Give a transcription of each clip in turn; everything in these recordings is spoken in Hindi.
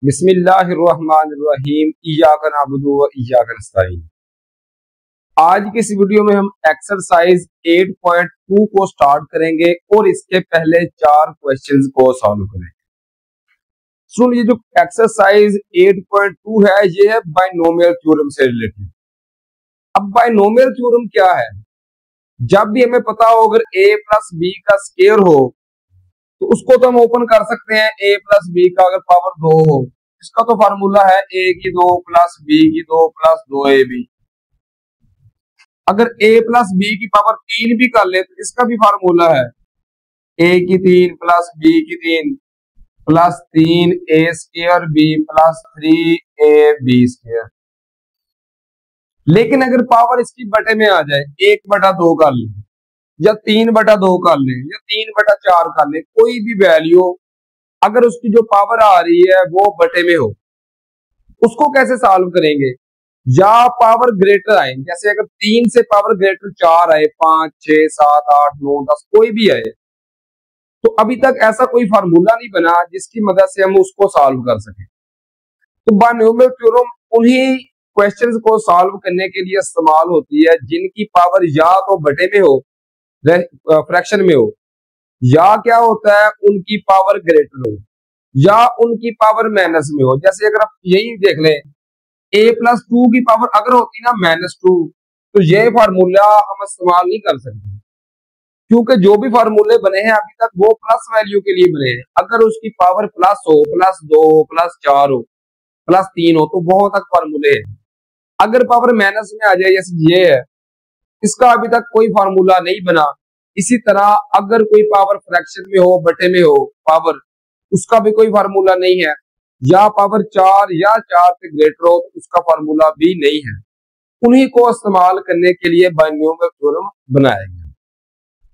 बिस्मिल्लाहिर्रहमानिर्रहीम इय्याका नअबुदु व इय्याका नस्तईन। आज की इस वीडियो में हम एक्सरसाइज 8.2 को स्टार्ट करेंगे और इसके पहले 4 क्वेश्चंस को सॉल्व करेंगे। सुन, ये जो एक्सरसाइज 8.2 है ये है बाइनोमियल थ्योरम से रिलेटेड। अब बाइनोमियल थ्योरम क्या है? जब भी हमें पता हो अगर a प्लस बी का स्क्वायर हो तो उसको तो हम ओपन कर सकते हैं। a प्लस बी का अगर पावर 2 हो, इसका तो फार्मूला है a की 2 प्लस b की 2 प्लस 2ab। अगर a प्लस बी की पावर 3 भी कर ले तो इसका भी फार्मूला है a की 3 प्लस b की 3 plus 3a square b plus 3ab square. लेकिन अगर पावर इसकी बटे में आ जाए 1/2 कर ले या 3/2 कर ले या 3/4 कर ले, कोई भी वैल्यू अगर उसकी जो पावर आ रही है वो बटे में हो, उसको कैसे सॉल्व करेंगे? या पावर ग्रेटर आए, जैसे अगर 3 से पावर ग्रेटर 4 आए, 5, 6, 7, 8, 9, 10 कोई भी आए, तो अभी तक ऐसा कोई फार्मूला नहीं बना जिसकी मदद से हम उसको सॉल्व कर सके। तो बाइनोमियल थ्योरम उन्हीं क्वेश्चंस को सॉल्व करने के लिए इस्तेमाल होती है जिनकी पावर या तो बटे में हो, फ्रैक्शन में हो, या क्या होता है उनकी पावर ग्रेटर हो, या उनकी पावर माइनस में हो। जैसे अगर आप यही देख लें, a प्लस 2 की पावर अगर होती ना -2 तो ये फार्मूला हम इस्तेमाल नहीं कर सकते, क्योंकि जो भी फार्मूले बने हैं अभी तक वो प्लस वैल्यू के लिए बने हैं। अगर उसकी पावर प्लस हो, +2 हो, +4 हो, +3 हो, तो वहां तक फार्मूले हैं। अगर पावर माइनस में आ जाए जैसे ये है, इसका अभी तक कोई फार्मूला नहीं बना। इसी तरह अगर कोई पावर फ्रैक्शन में हो, बटे में हो पावर, उसका भी कोई फार्मूला नहीं है। या पावर 4 या 4 से ग्रेटर हो तो उसका फार्मूला भी नहीं है। उन्हीं को इस्तेमाल करने के लिए बाइनोमियल थ्योरम बनाया गया।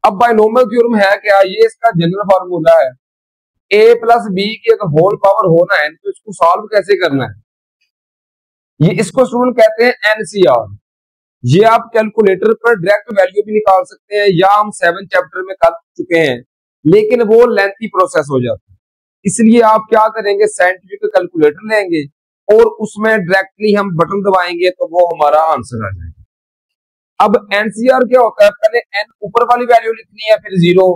अब बाइनोमियल थ्योरम है क्या? ये इसका जनरल फार्मूला है। a प्लस बी की अगर होल पावर होना है तो इसको सॉल्व कैसे करना है, ये इसको स्टूडेंट कहते हैं एनसीआर। ये आप कैलकुलेटर पर डायरेक्ट वैल्यू भी निकाल सकते हैं, या हम 7 चैप्टर में कर चुके हैं, लेकिन वो लेंथी प्रोसेस हो जाता है। इसलिए आप क्या करेंगे, साइंटिफिक कैलकुलेटर लेंगे और उसमें डायरेक्टली हम बटन दबाएंगे तो वो हमारा आंसर आ जाएगा। अब एनसीआर क्या होता है, पहले एन ऊपर वाली वैल्यू लिखनी है फिर 0।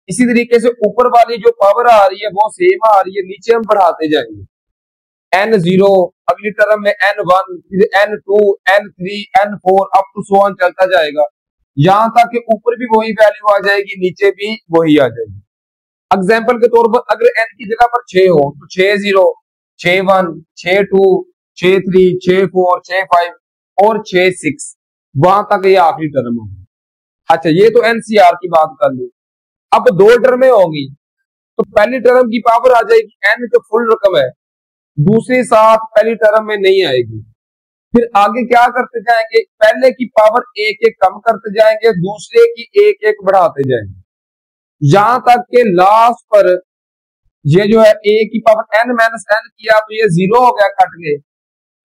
इसी तरीके से ऊपर वाली जो पावर आ रही है वो सेम आ रही है, नीचे हम बढ़ाते जाएंगे। n0 अगली टर्म में n1, फिर n2, n3, n4 up to so on चलता जाएगा, यहां तक कि ऊपर भी वही वैल्यू आ जाएगी, नीचे भी वही आ जाएगी। एग्जाम्पल के तौर पर अगर n की जगह पर 6 हो तो 60, 61, 62, 63, 64, 65 और 66, वहां तक ये आखिरी टर्म होगी। अच्छा, ये तो एनसीआर की बात कर ली। अब 2 टर्में होगी तो पहली टर्म की पावर आ जाएगी n जो फुल रकम है, दूसरी साथ पहली टर्म में नहीं आएगी। फिर आगे क्या करते जाएंगे, पहले की पावर एक एक कम करते जाएंगे, दूसरे की एक एक बढ़ाते जाएंगे, यहां तक के लास्ट पर ये जो है a की पावर n माइनस n किया तो ये 0 हो गया कट के,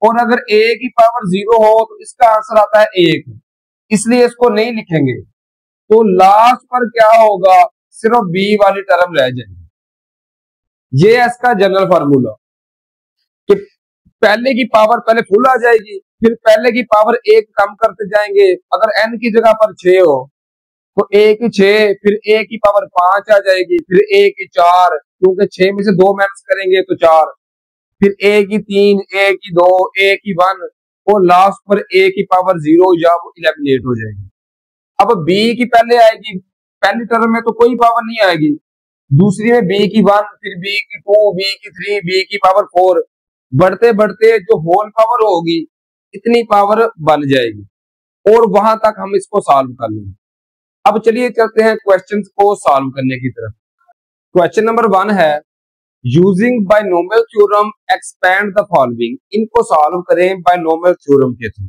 और अगर a की पावर 0 हो तो इसका आंसर आता है 1, इसलिए इसको नहीं लिखेंगे। तो लास्ट पर क्या होगा, सिर्फ b वाली टर्म रह जाएगी। ये है इसका जनरल फार्मूला कि पहले की पावर पहले फुल आ जाएगी, फिर पहले की पावर 1 कम करते जाएंगे। अगर n की जगह पर 6 हो तो a की 6, फिर a की पावर 5 आ जाएगी, फिर a की 4, क्योंकि 6 में से 2 माइनस करेंगे तो 4, फिर a की 3, a की 2, a की 1, और लास्ट पर a की पावर 0 या वो इलिमिनेट हो जाएगी। अब b की पहले आएगी, पहली टर्म में तो कोई पावर नहीं आएगी, दूसरी में b की 1, फिर b की 2, b की 3, b की पावर 4, बढ़ते बढ़ते जो होल पावर होगी इतनी पावर बन जाएगी, और वहां तक हम इसको सॉल्व कर लेंगे। अब चलिए चलते हैं क्वेश्चंस को सॉल्व करने की तरफ। क्वेश्चन नंबर 1 है, using binomial theorem expand the following. इनको सॉल्व करें बाइनोमियल थ्योरम के थ्रू।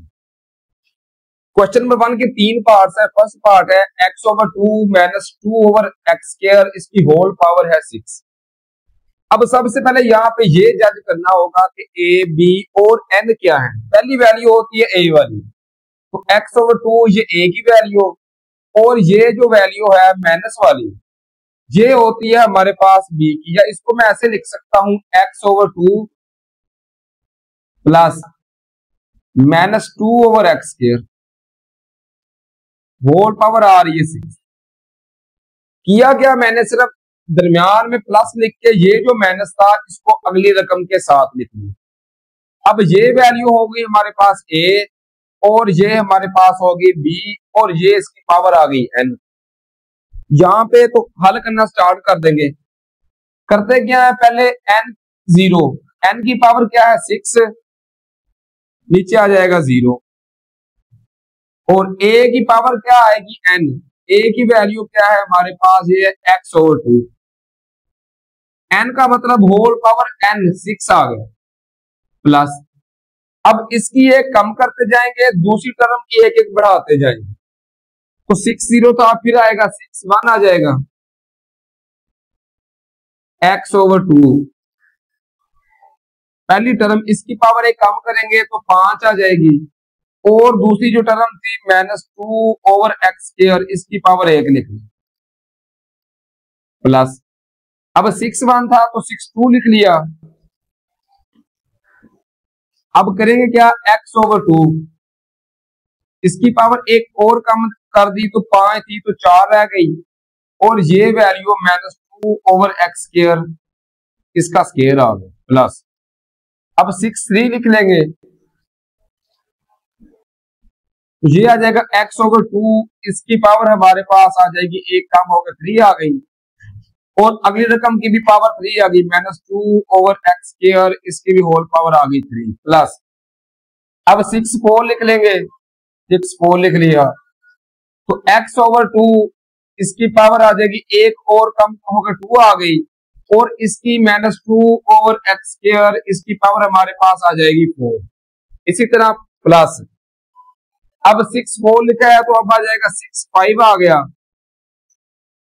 क्वेश्चन नंबर 1 के 3 पार्ट्स है। फर्स्ट पार्ट है x/2 माइनस 2/x², इसकी होल पावर है 6। अब सबसे पहले यहाँ पे ये जज करना होगा कि a, b और n क्या है। पहली वैल्यू होती है a वाली, तो x/2 ये a की वैल्यू, और ये जो वैल्यू है माइनस वाली ये होती है हमारे पास b की, या इसको मैं ऐसे लिख सकता हूं x/2 plus -2/x², whole power आ रही है 6। किया गया मैंने सिर्फ दरमियान में प्लस लिख के ये जो माइनस था इसको अगली रकम के साथ लिख लिया। अब ये वैल्यू होगी हमारे पास a और ये हमारे पास होगी b और ये इसकी पावर आ गई n। यहां पे तो हल करना स्टार्ट कर देंगे। करते क्या है, पहले n0, n की पावर क्या है 6, नीचे आ जाएगा 0, और a की पावर क्या आएगी n, a की वैल्यू क्या है हमारे पास ये x/2, n का मतलब होल पावर n 6 आ गया, प्लस अब इसकी एक कम करते जाएंगे, दूसरी टर्म की एक एक बढ़ाते जाएंगे, तो 6 0 तो आप फिर आएगा 6 1 आ जाएगा x/2। पहली टर्म इसकी पावर एक कम करेंगे तो 5 आ जाएगी, और दूसरी जो टर्म थी -2/x², इसकी पावर 1 लिख ली, प्लस अब 6 1 था तो 6 2 लिख लिया। अब करेंगे क्या, x/2, इसकी पावर एक और कम कर दी तो 5 थी तो 4 रह गई, और ये वैल्यू -2/x², इसका स्केयर आ गया, प्लस अब 6 3 लिख लेंगे, तो ये आ जाएगा x/2, इसकी पावर हमारे पास आ जाएगी एक कम होकर 3 आ गई, और अगली रकम की भी पावर 3 आ गई, -2/x², इसकी भी होल पावर आ गई 3, प्लस अब 6 4 लिख लेंगे, 6 4 लिख लिया, तो x/2 इसकी पावर आ जाएगी एक और कम होकर 2 आ गई, और इसकी -2/x², इसकी पावर हमारे पास आ जाएगी 4। इसी तरह प्लस अब 6 4 लिखा है तो अब आ जाएगा 6 5 आ गया,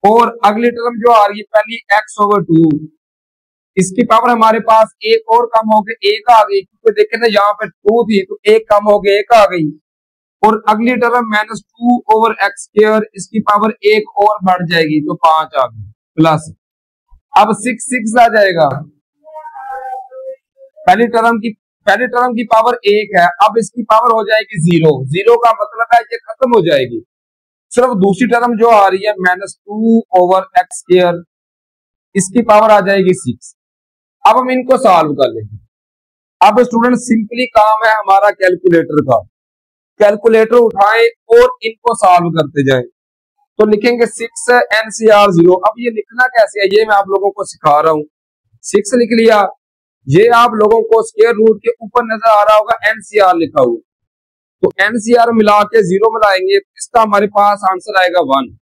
और अगली टर्म जो आ रही है पहली x/2, इसकी पावर हमारे पास एक और कम हो गई 1 आ गई, क्योंकि देखें ना यहाँ पे 2 थी तो एक कम हो गई 1 आ गई, और अगली टर्म -2/x², इसकी पावर एक और बढ़ जाएगी तो 5 आ गई, प्लस अब 6 6 आ जाएगा। पहली टर्म की पावर 1 है, अब इसकी पावर हो जाएगी 0, 0 का मतलब है ये खत्म हो जाएगी, सिर्फ दूसरी टर्म जो आ रही है -2/x², इसकी पावर आ जाएगी 6। अब हम इनको सॉल्व कर लेंगे। अब स्टूडेंट सिंपली काम है हमारा कैलकुलेटर का, कैलकुलेटर उठाएं और इनको सॉल्व करते जाएं। तो लिखेंगे 6 NCR 0। अब ये लिखना कैसे है ये मैं आप लोगों को सिखा रहा हूं। 6 लिख लिया, ये आप लोगों को स्क्वायर रूट के ऊपर नजर आ रहा होगा NCR लिखा हुआ, तो NCR मिला के 0 मिलाएंगे, इसका हमारे पास आंसर आएगा 1।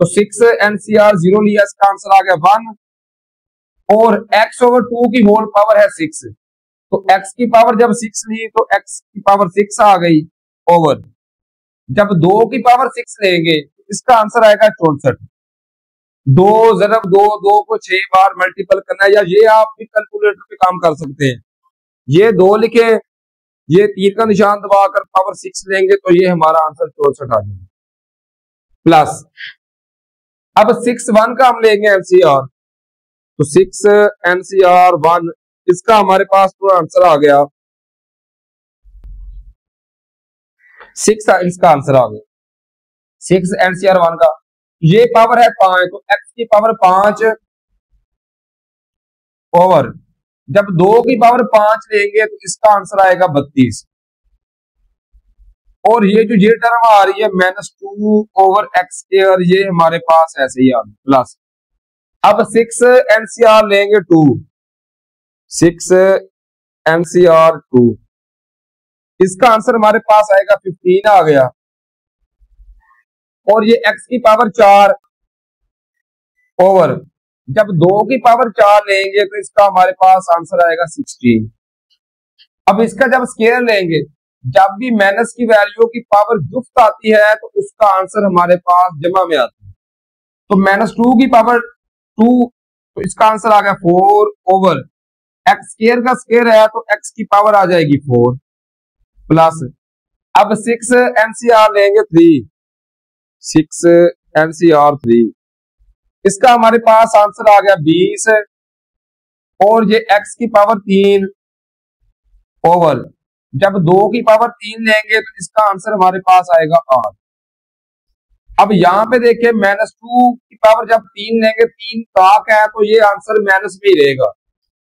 तो 6 NCR 0 लिया, इसका आंसर आ गया 1, और x/2 की होल पावर है 6, तो x की पावर जब 6 ली तो x की पावर 6 आ गई, ओवर जब 2 की पावर 6 लेंगे तो इसका आंसर आएगा 64। 2 ज़रब 2, 2 को 6 बार मल्टीपल करना है, या ये आप भी कैलकुलेटर पे काम कर सकते हैं। ये 2 लिखे, ये तीर का निशान दबाकर पावर 6 लेंगे तो ये हमारा आंसर 64 आ जाएगा, प्लस अब 6 1 का हम लेंगे NCR, तो 6 NCR 1, इसका हमारे पास तो आंसर आ गया 6, इसका आंसर आ गया 6 NCR 1 का। ये पावर है 5, तो x की पावर 5 ओवर जब 2 की पावर 5 लेंगे तो इसका आंसर आएगा 32, और ये जो ये टर्म आ रही है -2/x², ये हमारे पास ऐसे ही आ गई, प्लस अब 6 NCR लेंगे 2, 6 NCR 2, इसका आंसर हमारे पास आएगा 15 आ गया, और ये x की पावर 4 ओवर जब 2 की पावर 4 लेंगे तो इसका हमारे पास आंसर आएगा 16। अब इसका जब स्केयर लेंगे, जब भी माइनस की वैल्यू की पावर जुफ्त आती है तो उसका आंसर हमारे पास जमा में आता है, तो -2 की पावर 2, तो इसका आंसर आ गया 4 ओवर x स्केयर का स्केयर है तो x की पावर आ जाएगी 4, प्लस अब 6 NCR लेंगे 3, 6 NCR 3, इसका हमारे पास आंसर आ गया 20, और ये x की पावर 3 ओवर, जब 2 की पावर 3 लेंगे तो इसका आंसर हमारे पास आएगा 8। अब यहाँ पे देखिए -2 की पावर जब 3 लेंगे, 3 ताक है तो ये आंसर माइनस में ही रहेगा,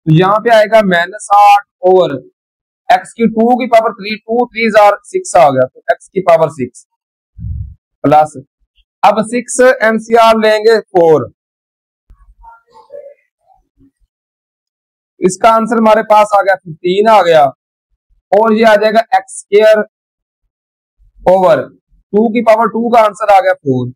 तो यहाँ पे आएगा -8 ओवर एक्स की 2 की पावर 3, 2 3 6 आ गया, तो एक्स की पावर 6 प्लस, अब 6 एनसीआर लेंगे 4, इसका आंसर हमारे पास आ गया 15 आ गया, और ये आ जाएगा एक्स स्क्वायर ओवर 2 की पावर 2 का आंसर आ गया 4।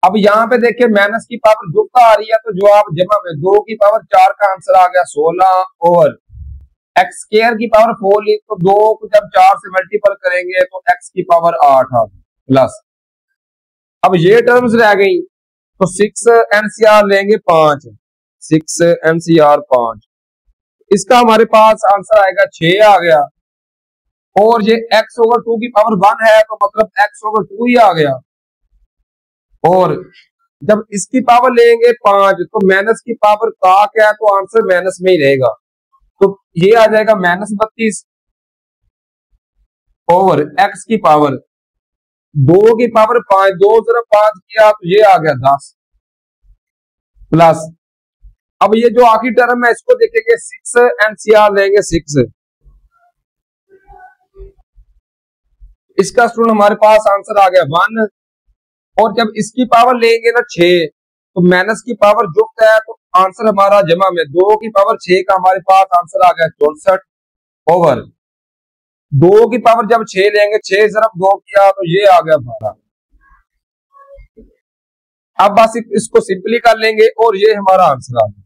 अब यहाँ पे देखिए माइनस की पावर जुड़ता आ रही है तो जवाब जमा में 2 की पावर 4 का आंसर आ गया 16 ओवर एक्स स्क्वायर की पावर 4 ली तो 2 को जब 4 से मल्टीपल करेंगे तो एक्स की पावर 8 आ गई प्लस, अब ये टर्म्स रह गई तो 6 एनसीआर लेंगे 5, 6 एनसीआर 5, इसका हमारे पास आंसर आएगा 6 आ गया, और ये x ओवर 2 की पावर 1 है तो मतलब x ओवर 2 ही आ गया, और जब इसकी पावर लेंगे 5 तो माइनस की पावर का क्या है तो आंसर माइनस में ही रहेगा, तो ये आ जाएगा -32 ओवर x की पावर 2 की पावर 5, 2 तरफ 5 किया तो ये आ गया 10 प्लस, अब ये जो आखिरी टर्म है इसको देखेंगे 6 एनसीआर लेंगे 6, इसका स्टूडेंट हमारे पास आंसर आ गया 1, और जब इसकी पावर लेंगे ना 6 तो माइनस की पावर जुक्त है तो आंसर हमारा जमा में 2 की पावर 6 का हमारे पास आंसर आ गया 64 ओवर 2 की पावर जब 6 लेंगे 6 तरफ 2 किया तो ये आ गया 12। अब बस इसको सिंपली कर लेंगे और ये हमारा आंसर आ गया,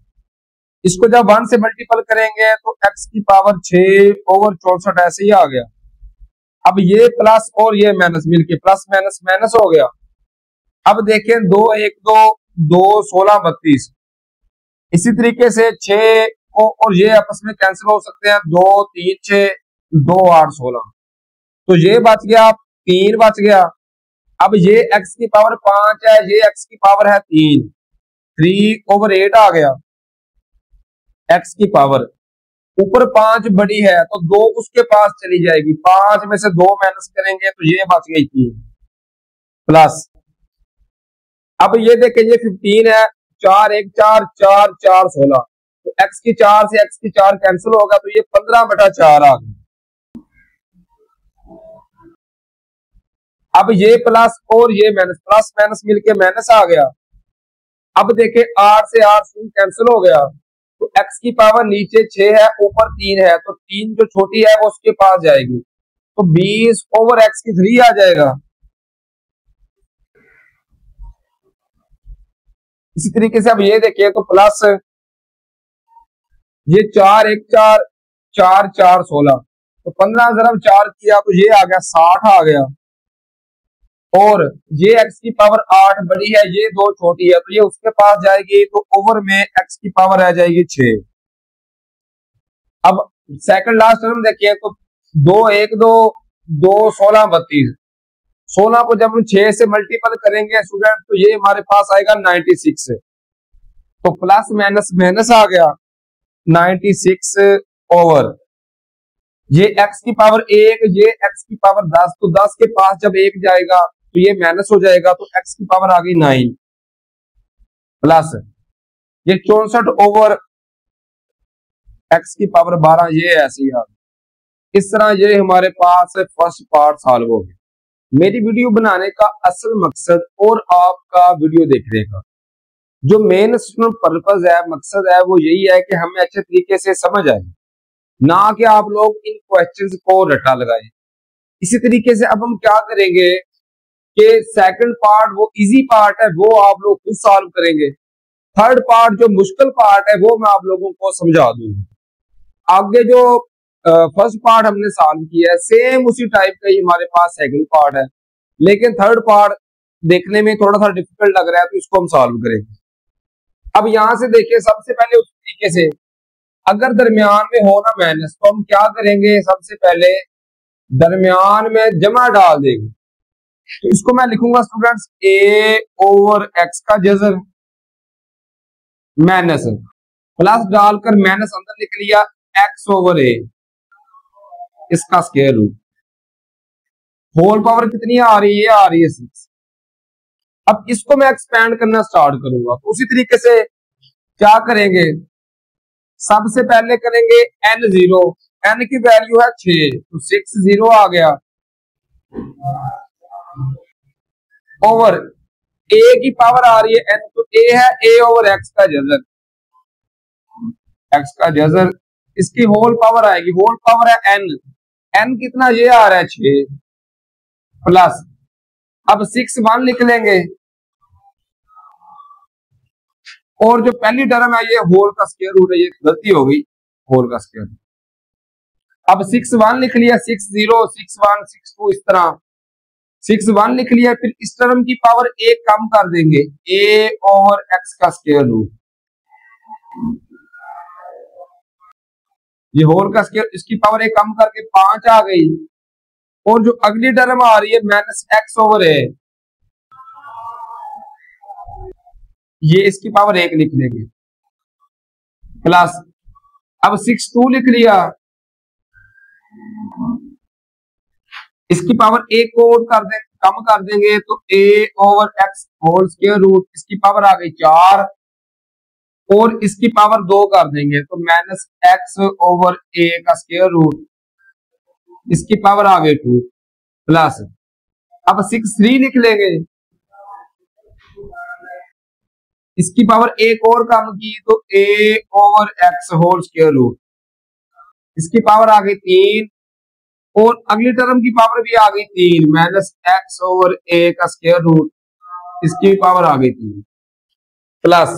इसको जब 1 से मल्टीपल करेंगे तो x की पावर 6 ओवर 64 ऐसे ही आ गया, अब ये प्लस और ये माइनस मिलके प्लस माइनस माइनस हो गया, अब देखें 2 1 2 2 16 32, इसी तरीके से 6 और ये आपस में कैंसिल हो सकते हैं, 2 3 6 2 8 16, तो ये बच गया 3 बच गया, अब ये x की पावर 5 है, ये x की पावर है 3 ओवर 8 आ गया, x की पावर ऊपर 5 बड़ी है तो 2 उसके पास चली जाएगी, 5 में से 2 माइनस करेंगे तो ये बच गई 3 प्लस, अब ये देखें ये 15 है, 4 1 4 4 4 16, तो x की 4 से x की 4 कैंसिल होगा तो ये 15/4 आ गई, अब ये प्लस और ये माइनस प्लस माइनस मिलके माइनस आ गया, अब देखें 8 से 8 कैंसिल हो गया तो x की पावर नीचे 6 है ऊपर 3 है तो 3 जो छोटी है वो उसके पास जाएगी, तो 20 ओवर x की 3 आ जाएगा, इसी तरीके से अब ये देखिए तो प्लस ये 4 1 4 4 4 16, तो 15 ज़रब 4 किया तो ये आ गया 60 आ गया, और ये x की पावर 8 बड़ी है ये 2 छोटी है तो ये उसके पास जाएगी, तो ओवर में x की पावर आ जाएगी 6। अब सेकंड लास्ट टर्म देखिए तो 2 1 2 2 16 32, 16 को जब हम 6 से मल्टीपल करेंगे स्टूडेंट तो ये हमारे पास आएगा 96, तो प्लस माइनस माइनस आ गया 96 ओवर ये x की पावर 1 ये x की पावर 10, तो 10 के पास जब 1 जाएगा तो ये माइनस हो जाएगा तो x की पावर आ गई 9 प्लस ये 64 ओवर x की पावर 12, ये ऐसे ही आ गई। इस तरह ये हमारे पास फर्स्ट पार्ट सॉल्व हो गया। मेरी वीडियो बनाने का असल मकसद और आपका वीडियो देखने का जो मेन पर्पज है, मकसद है, वो यही है कि हमें अच्छे तरीके से समझ आए, ना कि आप लोग इन क्वेश्चंस को रटा लगाए। इसी तरीके से अब हम क्या करेंगे कि सेकंड पार्ट वो इजी पार्ट है वो आप लोग खुद सॉल्व करेंगे, थर्ड पार्ट जो मुश्किल पार्ट है वो मैं आप लोगों को समझा दूंगा। आगे जो फर्स्ट पार्ट हमने सॉल्व किया है सेम उसी टाइप का ही हमारे पास सेकंड पार्ट है, लेकिन थर्ड पार्ट देखने में थोड़ा सा डिफिकल्ट लग रहा है तो इसको हम सॉल्व करेंगे। अब यहां से देखिए सबसे पहले उस तरीके से अगर दरमियान में हो ना माइनस तो हम क्या करेंगे, सबसे पहले दरमियान में जमा डाल देंगे, तो इसको मैं लिखूंगा स्टूडेंट्स a ओवर x का जज़र माइनस प्लस डालकर माइनस अंदर लिख लिया x ओवर a, इसका स्क्वायर रूट। होल पावर कितनी आ रही है? आ रही है 6। अब इसको मैं एक्सपेंड करना स्टार्ट करूंगा तो उसी तरीके से क्या करेंगे, सबसे पहले करेंगे n0, n की वैल्यू है 6 तो 6 0 आ गया, ओवर a की पावर आ रही है n, तो a है a ओवर x का जजर, x का जजर, इसकी होल पावर आएगी, होल पावर है n, n कितना ये आ रहा है 6 प्लस, अब 6 1 लिख लेंगे और जो पहली टर्म है ये होल का स्क्वायर रूट है, ये गलती हो गई, होल का स्क्वायर। अब 6 1 लिख लिया, 6 0 6 1 6 2 इस तरह 6 1 लिख लिया, फिर इस टर्म की पावर एक कम कर देंगे, a ओवर x का स्क्वायर रूट, ये होल का स्क्वायर, इसकी पावर एक कम करके 5 आ गई, और जो अगली टर्म आ रही है माइनस एक्स ओवर a, ये इसकी पावर एक लिख लेंगे प्लस, अब 6 2 लिख लिया, इसकी पावर एक को कर दे, कम कर देंगे तो a over x whole square root, इसकी पावर आ गई 4 और इसकी पावर 2 कर देंगे तो माइनस x ओवर a का स्क्वायर रूट, इसकी पावर आ गई 2 प्लस, अब 6 3 लिख लेंगे, इसकी पावर एक और कम की तो a over x whole square root, इसकी पावर आ गई 3 और अगली टर्म की पावर भी आ गई 3 माइनस x ओवर a का स्क्वायर रूट, इसकी पावर आ गई 3 प्लस,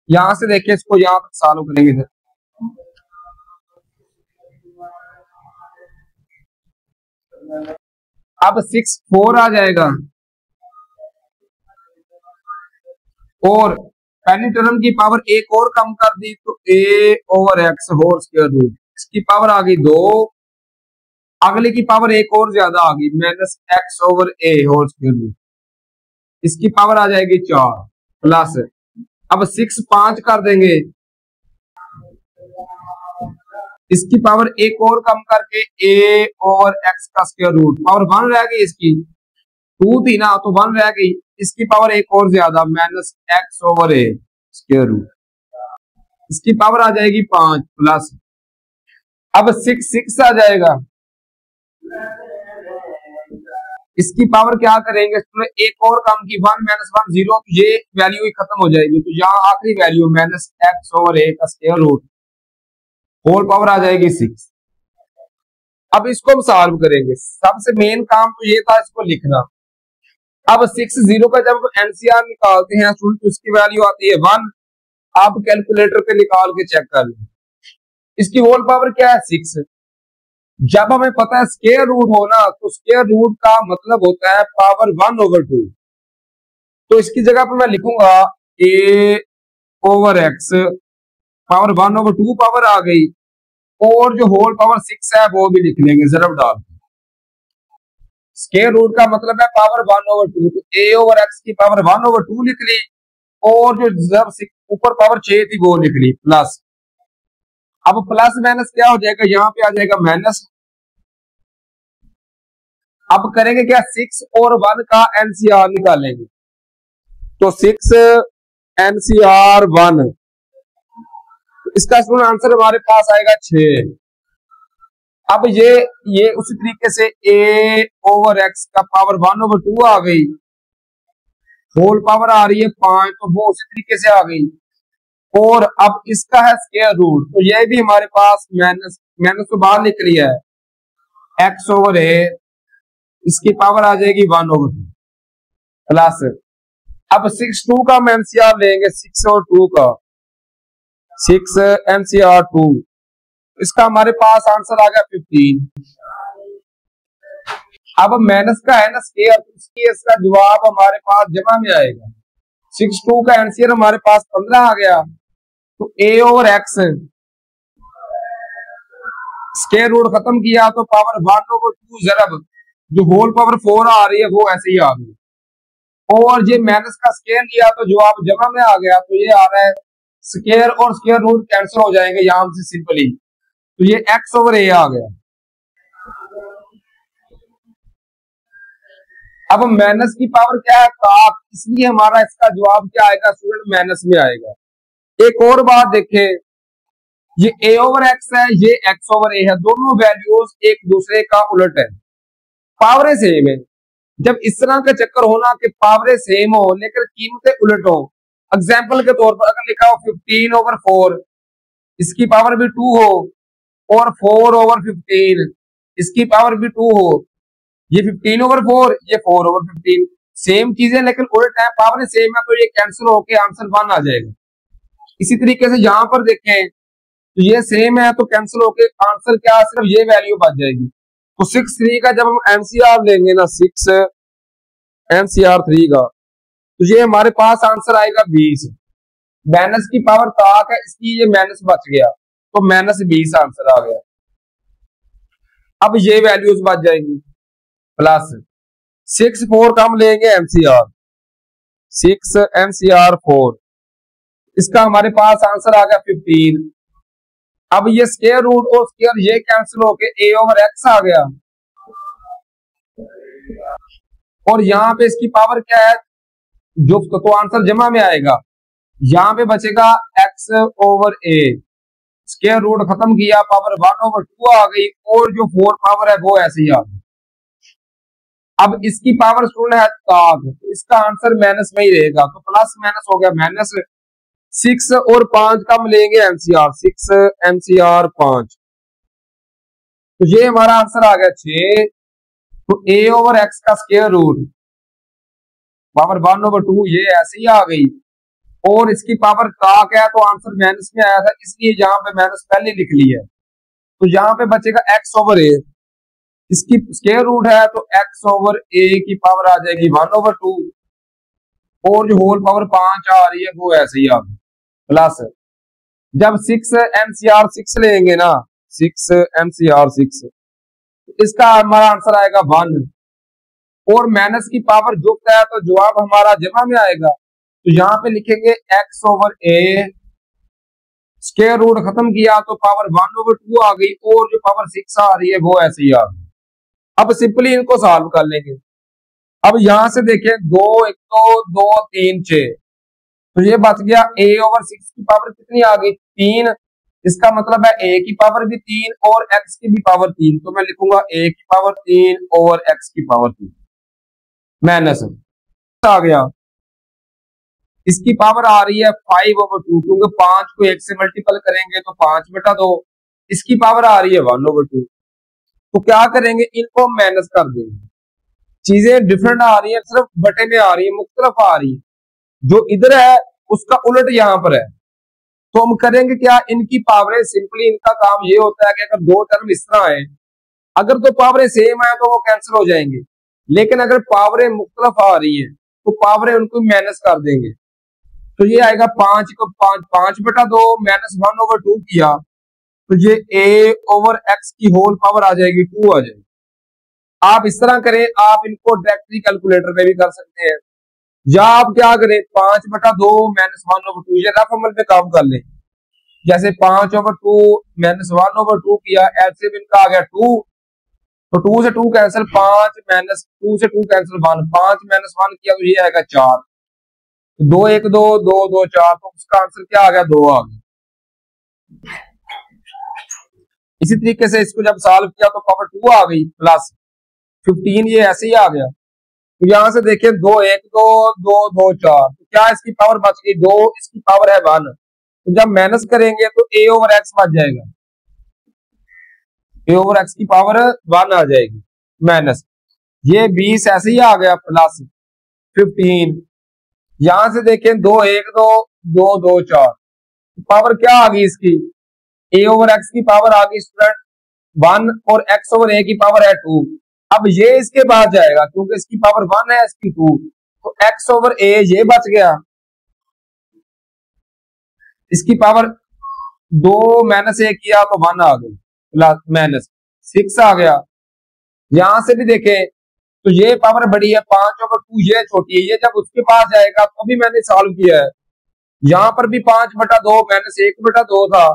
यहां से देखिए इसको यहां तक सॉल्व करेंगे सर, अब 6 4 आ जाएगा और पहली टर्म की पावर एक और कम कर दी तो a over x whole square root, इसकी पावर आ गई 2, अगले की पावर एक और ज्यादा आ गई minus x over a whole square root, इसकी पावर आ जाएगी 4 प्लस, अब 6 5 कर देंगे, इसकी पावर एक और कम करके a ओवर x का स्क्वायर रूट, पावर 1 रह गई, इसकी 2 थी ना तो 1 रह गई, इसकी पावर एक और ज्यादा minus x over a square root, इसकी पावर आ जाएगी 5 प्लस, अब 6 6 आ जाएगा, इसकी पावर क्या करेंगे, एक और कम की 1 माइनस 1 0, ये वैल्यू ही खत्म हो जाएगी, तो यहाँ आखिरी value minus x over a का स्क्वायर रूट, होल पावर आ जाएगी 6। अब इसको हम सॉल्व करेंगे, सबसे मेन काम तो ये था इसको लिखना। अब 6 0 का जब एनसीआर निकालते हैं तो इसकी वैल्यू आती है 1, आप कैलकुलेटर पे निकाल के चेक कर लें, इसकी होल पावर क्या है 6। जब हमें पता है स्क्वायर रूट होना तो स्क्वायर रूट का मतलब होता है पावर 1 ओवर 2, तो इसकी जगह पर मैं लिखूंगा a over x power 1 over 2 power आ गई, और जो होल पावर 6 है वो भी लिख लेंगे जरब डाल के। स्क्वायर रूट का मतलब है पावर 1 ओवर 2, तो a ओवर x की पावर 1 ओवर 2 लिख ली, और जो जब ऊपर पावर 6 थी वो लिख ली प्लस, अब प्लस माइनस क्या हो जाएगा, यहाँ पे आ जाएगा माइनस। अब करेंगे क्या, 6 और 1 का एनसीआर निकालेंगे, तो 6 एनसीआर 1, इसका आंसर हमारे पास आएगा 6। अब ये उसी तरीके से a ओवर x का पावर 1 ओवर 2 आ गई, होल पावर आ रही है 5, तो वो उसी तरीके से आ गई, और अब इसका है स्क्वायर रूट, तो ये भी हमारे पास माइनस तो बाहर लिख लिया है x ओवर a, इसकी पावर आ जाएगी 1 ओवर 2 प्लस, अब 6 2 का हम एनसीआर लेंगे, 6 और 2 का 6 एनसीआर 2, इसका हमारे पास आंसर आ गया 15। अब माइनस का है ना स्क्वायर, तो इसका जवाब हमारे पास जमा में आएगा, 6 2 का एनसीआर हमारे पास 15 आ गया, तो a over x square root खत्म किया तो पावर 1 ओवर 2 जरब जो होल पावर 4 आ रही है वो ऐसे ही आ गई, और ये माइनस का स्क्वायर लिया तो जवाब जमा में आ गया, तो ये आ रहा है स्क्वायर और स्क्वायर रूट कैंसिल हो जाएंगे यहाँ से सिंपली, तो ये एक्स ओवर ए आ गया। अब माइनस की पावर क्या है, काक, इसलिए हमारा इसका जवाब क्या आएगा स्टूडेंट, माइनस में आएगा। एक और बात देखें, ये ए ओवर एक्स है, ये एक्स ओवर ए है, दोनों वैल्यूज एक दूसरे का उलट है, पावरें सेम है। जब इस तरह का चक्कर होना कि पावरें सेम हो लेकिन कीमतें उलट हो, एग्जाम्पल के तौर पर अगर लिखा हो 15 ओवर 4, इसकी पावर भी 2 हो, और 4 ओवर 15 इसकी पावर भी 2 हो, ये 15 ओवर 4, ये 4 ओवर 15, सेम चीजें लेकिन उल्टा है, पावर सेम है, तो ये कैंसिल होके आंसर 1 आ जाएगा। इसी तरीके से यहां पर देखें तो ये सेम है तो कैंसिल होके आंसर क्या, सिर्फ ये वैल्यू बच जाएगी। तो 6 3 का जब हम एमसीआर लेंगे ना, 6 एमसीआर 3 का, तो ये हमारे पास आंसर आएगा 20। माइनस की पावर ताक है इसलिए ये माइनस बच गया, तो माइनस 20 आंसर आ गया। अब ये वैल्यूज बच जाएंगी प्लस 6 4 का हम लेंगे एमसीआर, 6 एमसीआर 4, इसका हमारे पास आंसर आ गया 15। अब ये स्क्वायर रूट और स्क्वायर ये कैंसिल होके ए ओवर एक्स आ गया, और यहां पे इसकी पावर क्या है, जो तो आंसर जमा में आएगा, यहां पे बचेगा एक्स ओवर ए, स्क्वायर रूट खत्म किया, पावर 1 ओवर 2 आ गई, और जो 4 पावर है वो ऐसे ही आ गई। अब इसकी पावर स्टूडेंट है ताक, इसका आंसर माइनस में ही रहेगा, तो प्लस माइनस हो गया माइनस। 6 और 5 का हम लेंगे एमसीआर, 6 एमसीआर 5, तो ये हमारा आंसर आ गया 6। तो ए ओवर एक्स का स्क्वायर रूट पावर 1 ओवर 2 ये ऐसे ही आ गई, और इसकी पावर ताक है तो आंसर माइनस में आया था, इसलिए यहाँ पे माइनस पहले लिख लिया है। तो यहाँ पे बचेगा एक्स ओवर ए, इसकी स्क्वायर रूट है तो एक्स ओवर ए की पावर आ जाएगी 1 ओवर 2, और जो होल पावर 5 आ रही है वो ऐसे ही आ गई प्लस। जब 6 एमसीआर 6 लेंगे ना, 6 एमसीआर 6, इसका हमारा आंसर आएगा 1, और माइनस की पावर जुक्त है तो जवाब हमारा जमा में आएगा। तो यहाँ पे लिखेंगे एक्स ओवर ए, स्क्वायर रूट खत्म किया तो पावर 1 ओवर 2 आ गई, और जो पावर 6 आ रही है वो ऐसे ही आ गई। अब सिंपली इनको सॉल्व कर लेंगे। अब यहां से देखें 2 1 2 2 3 6, तो ये बच गया a ओवर 6 की पावर कितनी आ गई, 3, इसका मतलब है a की पावर भी 3 और x की भी पावर 3, तो मैं लिखूंगा a की पावर 3 ओवर x की पावर 3 माइनस आ गया। इसकी पावर आ रही है 5 ओवर 2, क्योंकि 5 को 1 से मल्टीपल करेंगे तो 5 बटा 2, इसकी पावर आ रही है 1 ओवर 2, तो क्या करेंगे, इनको माइनस कर देंगे। चीजें डिफरेंट आ रही है, सिर्फ बटे में आ रही है, मुख्तलिफ आ रही है, जो इधर है उसका उलट यहां पर है, तो हम करेंगे क्या, इनकी पावरें, सिंपली इनका काम ये होता है कि अगर दो टर्म इस तरह है, अगर तो पावरें सेम है तो वो कैंसिल हो जाएंगे, लेकिन अगर पावरें मुख्तलिफ आ रही है तो पावरें उनको माइनस कर देंगे। तो ये आएगा 5 को 5 बटा 2 माइनस 1 ओवर 2 किया, तो ये a ओवर x की होल पावर आ जाएगी 2 आ जाएगी। आप इस तरह करें, आप इनको डायरेक्टली कैलकुलेटर पे भी कर सकते हैं, या आप क्या करें 5 बटा 2 माइनस 1 ओवर 2, ये रफ अमल पे काम कर लें। जैसे 5 ओवर 2 माइनस 1 ओवर 2 किया, ऐसे भी इनका आ गया 2, तो 2 से 2 कैंसिल, 5 माइनस 2 से 2 कैंसिल 1, 5 माइनस 1 किया तो ये आएगा 4, 2 1 2 2 2 4, तो उसका आंसर क्या आ गया, 2 आ गया। इसी तरीके से इसको जब सॉल्व किया तो पावर 2 आ गई प्लस 15, ये ऐसे ही आ गया। तो यहां से देखिए 2 1 2 2 2 4, तो क्या इसकी पावर बच गई 2, इसकी पावर है 1, तो जब माइनस करेंगे तो a ओवर एक्स बच जाएगा, a ओवर एक्स की पावर 1 आ जाएगी माइनस, ये 20 ऐसे ही आ गया प्लस 15। यहां से देखें 2 1 2 2 2 4, पावर क्या आ गई इसकी, a ओवर एक्स की पावर आ गई स्टूडेंट 1, और x ओवर a की पावर है 2। अब ये इसके बाद जाएगा क्योंकि इसकी पावर 1 है, इसकी 2, तो x ओवर a ये बच गया, इसकी पावर 2 माइनस 1 किया तो 1 आ गई प्लस माइनस 6 आ गया। यहां से भी देखें तो ये पावर बड़ी है 5 ओवर 2, ये छोटी है, ये जब उसके पास जाएगा तो अभी मैंने सॉल्व किया है, यहां पर भी 5 बटा 2 माइनस 1 बटा 2 था,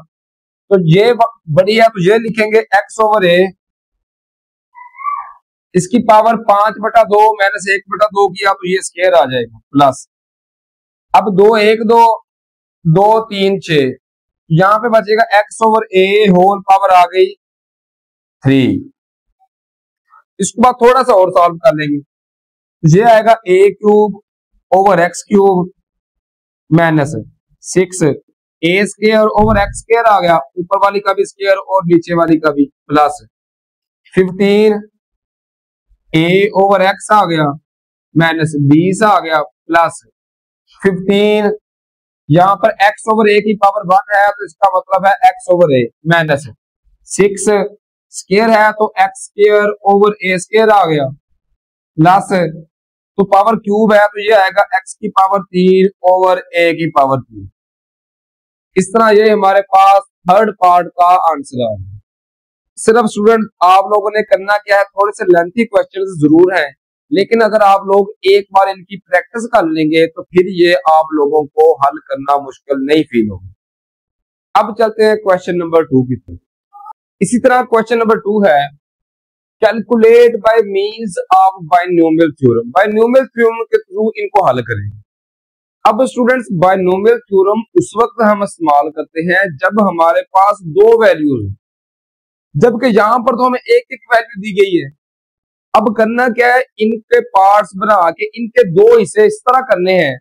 तो ये बड़ी है तो ये लिखेंगे एक्स ओवर ए, इसकी पावर 5/2 माइनस 1/2 किया तो ये स्क्वायर आ जाएगा प्लस। अब 2 1 2 2 3 6, यहां पे बचेगा एक्स ओवर ए होल पावर आ गई 3। इसके बाद थोड़ा सा और सॉल्व कर लेंगे, ये आएगा a cube over x cube minus 6 a square over x square आ गया, ऊपर वाली का भी स्क्वायर और नीचे वाली का भी प्लस 15 ए ओवर एक्स आ गया माइनस 20 आ गया प्लस 15, यहां पर एक्स ओवर ए की पावर 1 है तो इसका मतलब है एक्स ओवर ए माइनस 6 स्क्वायर है तो एक्स स्क्वायर ओवर ए स्क्वायर आ गया प्लस, तो पावर क्यूब है तो ये आएगा एक्स की पावर 3 ओवर ए की पावर 3। इस तरह ये हमारे पास थर्ड पार्ट का आंसर है। सिर्फ स्टूडेंट आप लोगों ने करना क्या है, थोड़े से लेंथी क्वेश्चंस जरूर हैं, लेकिन अगर आप लोग एक बार इनकी प्रैक्टिस कर लेंगे तो फिर ये आप लोगों को हल करना मुश्किल नहीं फील होगी। अब चलते हैं क्वेश्चन नंबर 2 की तरफ। इसी तरह क्वेश्चन नंबर 2 है calculate by means of binomial theorem. Binomial theorem के थ्रू इनको हल करेंगे। अब स्टूडेंट्स बायनोमियल थ्योरम उस वक्त हम इस्तेमाल करते हैं जब हमारे पास दो वैल्यूज, जबकि यहां पर तो हमें एक एक वैल्यू दी गई है। अब करना क्या है, इनके पार्ट्स बना के इनके दो हिस्से इस तरह करने हैं,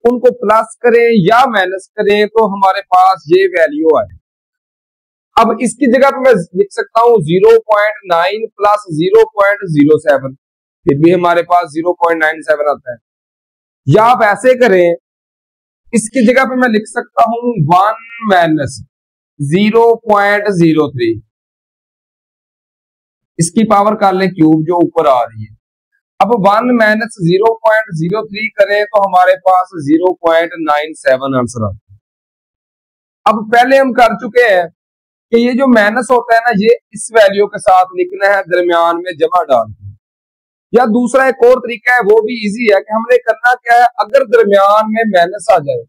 उनको प्लस करें या माइनस करें तो हमारे पास ये वैल्यू आए। अब इसकी जगह पे मैं लिख सकता हूं 0.9 प्लस 0.07, फिर भी हमारे पास 0.97 आता है। या आप ऐसे करें, इसकी जगह पे मैं लिख सकता हूं 1 माइनस 0.03, इसकी पावर कर लें क्यूब जो ऊपर आ रही है। अब 1 माइनस 0.03 करें तो हमारे पास 0.97 आंसर आता है। अब पहले हम कर चुके हैं कि ये जो माइनस होता है ना, ये इस वैल्यू के साथ लिखना है, दरमियान में जमा डाल के। या दूसरा एक और तरीका है, वो भी इजी है कि हमने करना क्या है, अगर दरमियान में माइनस आ जाए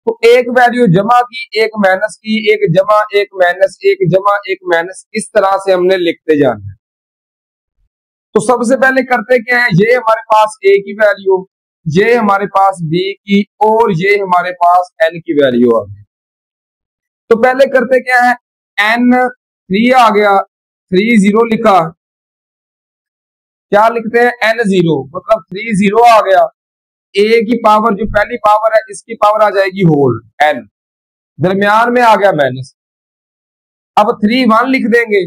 तो एक वैल्यू जमा की, एक माइनस की, एक जमा, एक माइनस, एक जमा, एक माइनस, इस तरह से हमने लिखते जाना है। तो सबसे पहले करते क्या है, ये हमारे पास ए की वैल्यू, ये हमारे पास बी की और ये हमारे पास एन की वैल्यू आ गई। तो पहले करते क्या है, एन 3 आ गया, 3 0 लिखा, क्या लिखते हैं एन 0 मतलब 3 0 आ गया। ए की पावर जो पहली पावर है इसकी पावर आ जाएगी होल एन, दरमियान में आ गया माइनस। अब 3 1 लिख देंगे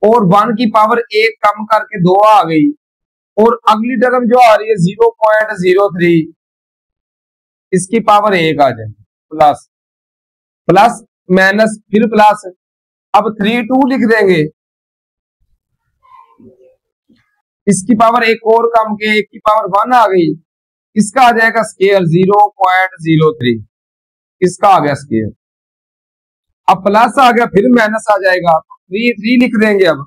और 1 की पावर 1 कम करके 2 आ गई, और अगली टर्म जो आ रही है 0.03, इसकी पावर 1 आ जाएगी प्लस प्लस माइनस फिर प्लस। अब 3 2 लिख देंगे, इसकी पावर एक और कम के 1 की पावर 1 आ गई, इसका आ जाएगा स्क्वायर 0.03, इसका आ गया स्क्वायर। अब प्लस आ गया फिर माइनस आ जाएगा, 3 3 लिख देंगे अब,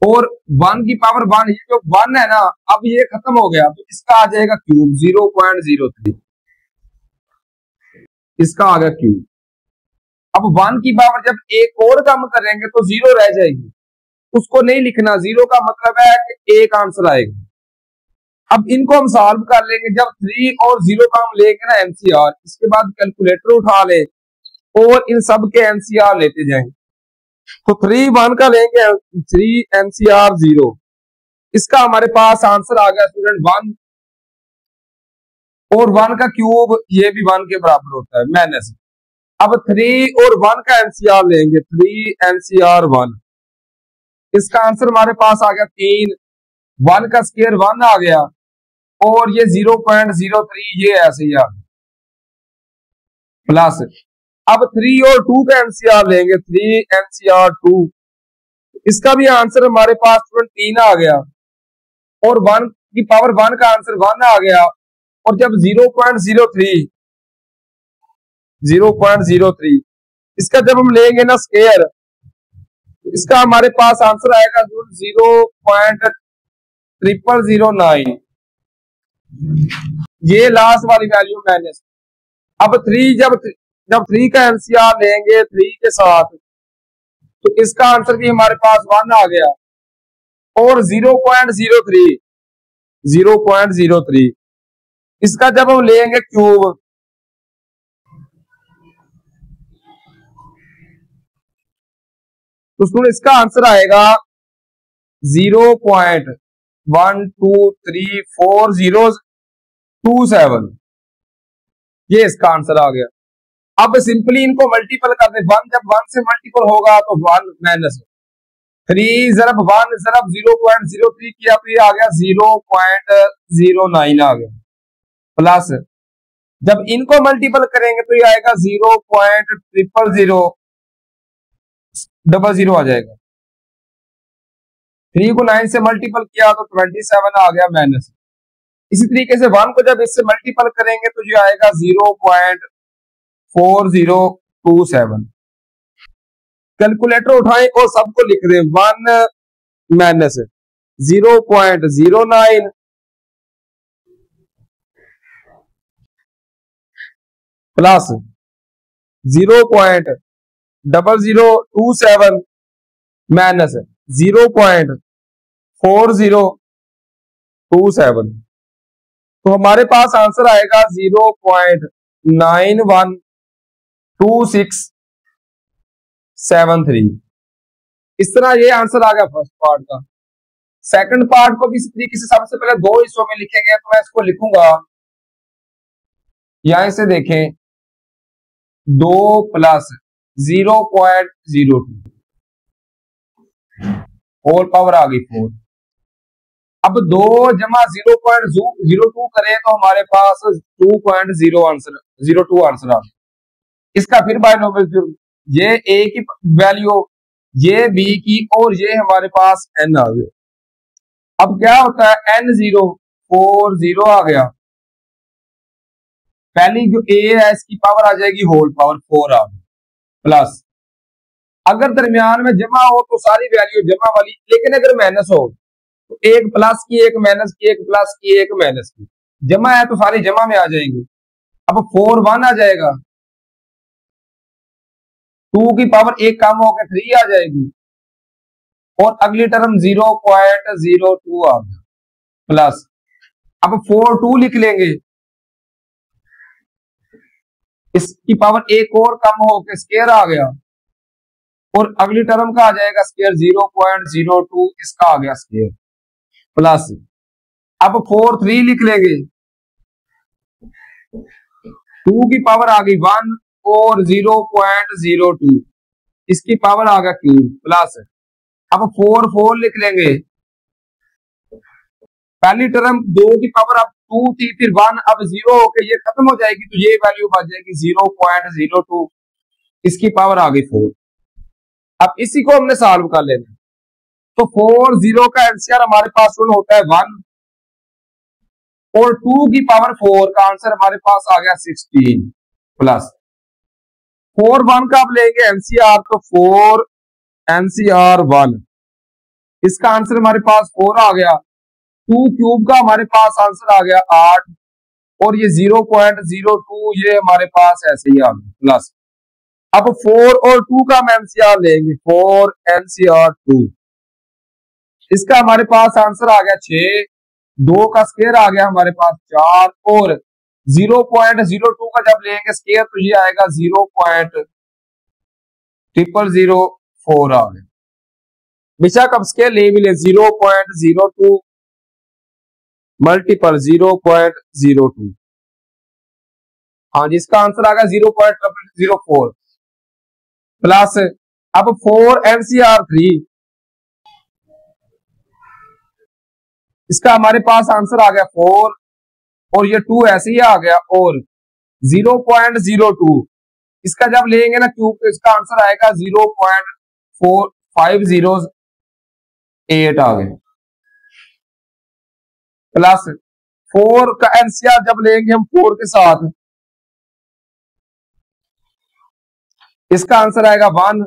और 1 की पावर 1, ये जो 1 है ना अब ये खत्म हो गया तो इसका आ जाएगा क्यूब 0.03, इसका आ गया क्यूब। अब 1 की पावर जब एक और कम करेंगे तो 0 रह जाएगी, उसको नहीं लिखना, 0 का मतलब है कि एक आंसर आएगा। अब इनको हम सॉल्व कर लेंगे, जब 3 और 0 का हम लेंगे ना एमसीआर, इसके बाद कैलकुलेटर उठा ले और इन सब के एमसीआर लेते जाएंगे। तो 3 1 का लेंगे 3 एमसीआर 0, इसका हमारे पास आंसर आ गया स्टूडेंट 1, और 1 का क्यूब ये भी 1 के बराबर होता है माइनस। अब 3 और 1 का एमसीआर लेंगे, 3 एमसीआर 1, इसका आंसर हमारे पास आ गया 3, 1 का स्क्वायर 1 आ गया, और ये 0.03 ये ऐसे ही आ गया प्लस। अब 3 और 2 का एमसीआर लेंगे, 3 एमसीआर 2, इसका भी आंसर हमारे पास 3 आ गया, और 1 की पावर 1 का आंसर 1 आ गया, और जब 0.03 इसका जब हम लेंगे ना स्क्वायर, इसका हमारे पास आंसर आएगा 0.0009, ये लास्ट वाली वैल्यू माइनस। अब 3 जब 3 का एनसीआर लेंगे 3 के साथ, तो इसका आंसर भी हमारे पास 1 आ गया। और 0.03 इसका जब हम लेंगे क्यूब, तो सुन इसका आंसर आएगा 0.123427। ये इसका आंसर आ गया। अब सिंपली इनको मल्टीपल कर दे, 1 जब 1 से मल्टीपल होगा तो 1 माइनस 3 ज़रब 1 ज़रब 0.03 किया तो ये आ गया 0.09 आ गया। प्लस जब इनको मल्टीपल करेंगे तो ये आएगा 0.00000 आ जाएगा। 3 को 9 से मल्टीपल किया तो 27 आ गया माइनस। इसी तरीके से 1 को जब इससे मल्टीपल करेंगे तो ये आएगा 0.4027। कैलकुलेटर उठाएं और सबको लिख दें। 1 माइनस 0.09 प्लस 0.0027 माइनस 0.4027। तो हमारे पास आंसर आएगा 0.912673। इस तरह ये आंसर आ गया फर्स्ट पार्ट का। सेकंड पार्ट को भी इस तरीके से सबसे पहले 2 हिस्सों में लिखेंगे। तो मैं इसको लिखूंगा, यहां से देखें 2 प्लस 0.02 होल पावर आ गई 4। अब 2 जमा 0.02 करें तो हमारे पास 2.0 आंसर 02 आंसर आ गया। इसका फिर बायनोमियल, ये ए की वैल्यू, ये बी की, और ये हमारे पास एन आ गया। अब क्या होता है, n0 40 आ गया। पहली जो ए है इसकी पावर आ जाएगी होल पावर 4 आ गई। प्लस अगर दरमियान में जमा हो तो सारी वैल्यू जमा वाली, लेकिन अगर माइनस हो तो एक प्लस की, एक माइनस की, एक प्लस की, एक माइनस की। जमा है तो सारी जमा में आ जाएंगी। अब 4 1 आ जाएगा, 2 की पावर एक कम होकर 3 आ जाएगी, और अगली टर्म 0.02 आ गया। प्लस अब 4 2 लिख लेंगे, इसकी पावर एक और कम होकर स्केयर आ गया, और अगली टर्म का आ जाएगा स्केयर 0.02, इसका आ गया स्केयर। प्लस अब 4 3 लिख लेंगे, 2 की पावर आ गई 1 और 0.02, इसकी पावर आ गया क्यूब। प्लस अब 4 4 लिख लेंगे, पहली टर्म 2 की पावर अब 2 थी, फिर 1, अब 0 होकर ये खत्म हो जाएगी, तो ये वैल्यू बच जाएगी 0.02, इसकी पावर आ गई 4। अब इसी को हमने सॉल्व कर लेना। तो 4 0 का एनसीआर हमारे पास होता है 1, और 2 की पावर 4 का आंसर हमारे पास आ गया 16। प्लस 4 1 का अब लेंगे एनसीआर, तो 4 एनसीआर 1, इसका आंसर हमारे पास 4 आ गया। 2 क्यूब का हमारे पास आंसर आ गया 8, और ये 0.02 ये हमारे पास ऐसे ही आ गया। प्लस अब 4 और 2 का हम एनसीआर लेंगे, 4 एनसीआर 2, इसका हमारे पास आंसर आ गया 6, 2 का स्क्वायर आ गया हमारे पास 4, और 0.02 का जब लेंगे स्क्वायर तो ये आएगा 0.0004 आ गया। बेशक अब स्क्वायर ले भी ले, 0.02 मल्टीपल 0.02, हाँ जी, इसका आंसर आ गया 0.004। प्लस अब 4 एनसीआर 3, इसका हमारे पास आंसर आ गया 4, और ये 2 ऐसे ही आ गया, और 0.02, इसका जब लेंगे ना क्यूब तो इसका आंसर आएगा 0.4508 आ गया। प्लस 4 का एनसीआर जब लेंगे हम 4 के साथ, इसका आंसर आएगा 1,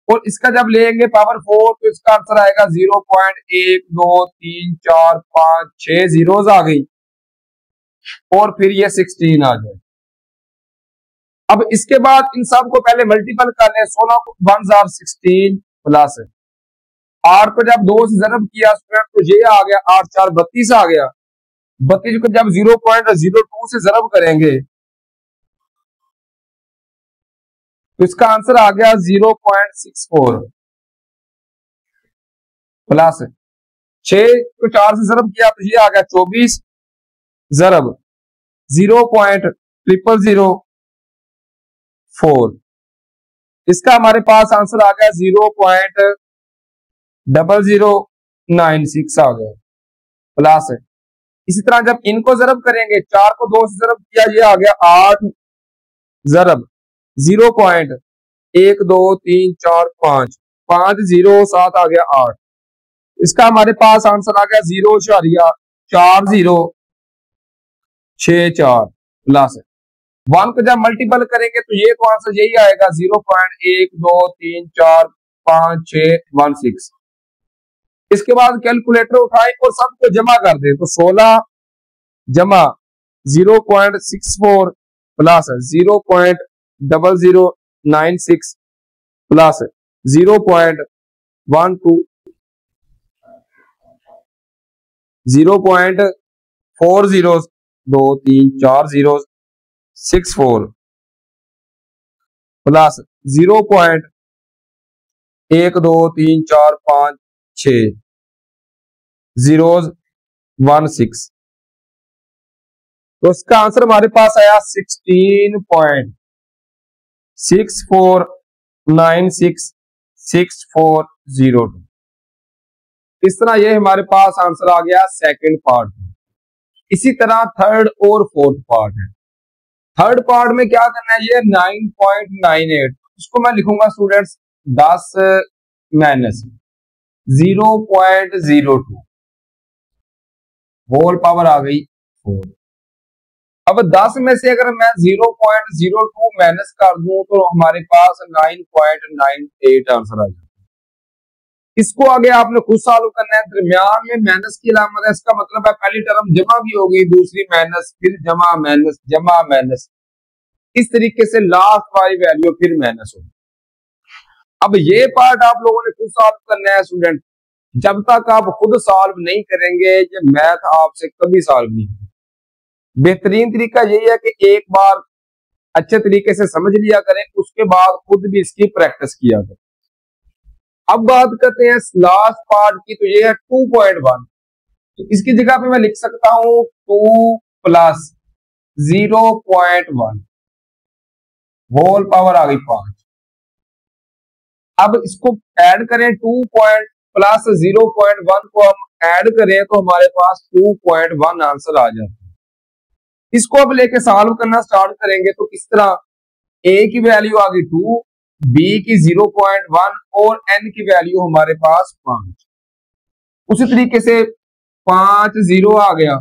और इसका जब लेंगे पावर 4 तो इसका आंसर आएगा 0.1 2 3 4 5 6 जीरोस आ गई। और फिर ये 16 आ जाए। अब इसके बाद इन सब को पहले मल्टीपल कर लें। 16 को 1 जार 16 प्लस 8 को जब 2 से जरब किया तो ये आ गया 8 4 32 आ गया। 32 को जब 0.02 से जरब करेंगे तो इसका आंसर आ गया 0.64 प्लस 6 को 4 से जरब किया तो ये आ गया 24 जरब 0.0004। इसका हमारे पास आंसर आ गया 0.0096 आ गया प्लस। इसी तरह जब इनको जरब करेंगे 4 को 2 से जरब किया ये आ गया 8 जरब 0.1234 5 0 7 आ गया 8। इसका हमारे पास आंसर आ गया 0.4064 प्लस 1 को जब मल्टीपल करेंगे तो ये तो आंसर यही आएगा 0.12345616। इसके बाद कैलकुलेटर उठाए और सबको जमा कर दें तो 16 जमा 0.64 प्लस 0.0096 प्लस 0.12 0.40234064 प्लस 0.123456 तो इसका आंसर हमारे पास आया 16.64966402। इस तरह ये हमारे पास आंसर आ गया सेकंड पार्ट में। इसी तरह थर्ड और फोर्थ पार्ट है। थर्ड पार्ट में क्या करना है, ये 9.98 इसको मैं लिखूंगा स्टूडेंट्स 10 माइनस 0.02 होल पावर आ गई 4। अब 10 में से अगर मैं 0.02 माइनस कर दूं तो हमारे पास 9.98 आंसर आ जाता है। इसको आगे आपने खुद सॉल्व करना है। दरमियान में माइनस की अलामत है, इसका मतलब है पहली टर्म जमा भी होगी, दूसरी माइनस, फिर जमा माइनस जमा माइनस, इस तरीके से लास्ट वाली वैल्यू फिर माइनस होगी। अब ये पार्ट आप लोगों ने खुद सॉल्व करना है स्टूडेंट। जब तक आप खुद सॉल्व नहीं करेंगे ये मैथ आपसे कभी सॉल्व नहीं होगा। बेहतरीन तरीका यही है कि एक बार अच्छे तरीके से समझ लिया करें, उसके बाद खुद भी इसकी प्रैक्टिस किया करें। अब बात करते हैं लास्ट पार्ट की, तो ये है 2.1। तो इसकी जगह पे मैं लिख सकता हूं 2 प्लस 0.1 होल पावर आ गई 5। अब इसको ऐड करें 2 प्लस 0.1 को हम ऐड करें तो हमारे पास 2.1 आंसर आ जाता है। इसको अब लेके सॉल्व करना स्टार्ट करेंगे तो इस तरह a की वैल्यू आ गई 2, b की 0.1 और n की वैल्यू हमारे पास 5। उसी तरीके से 5 0 आ गया,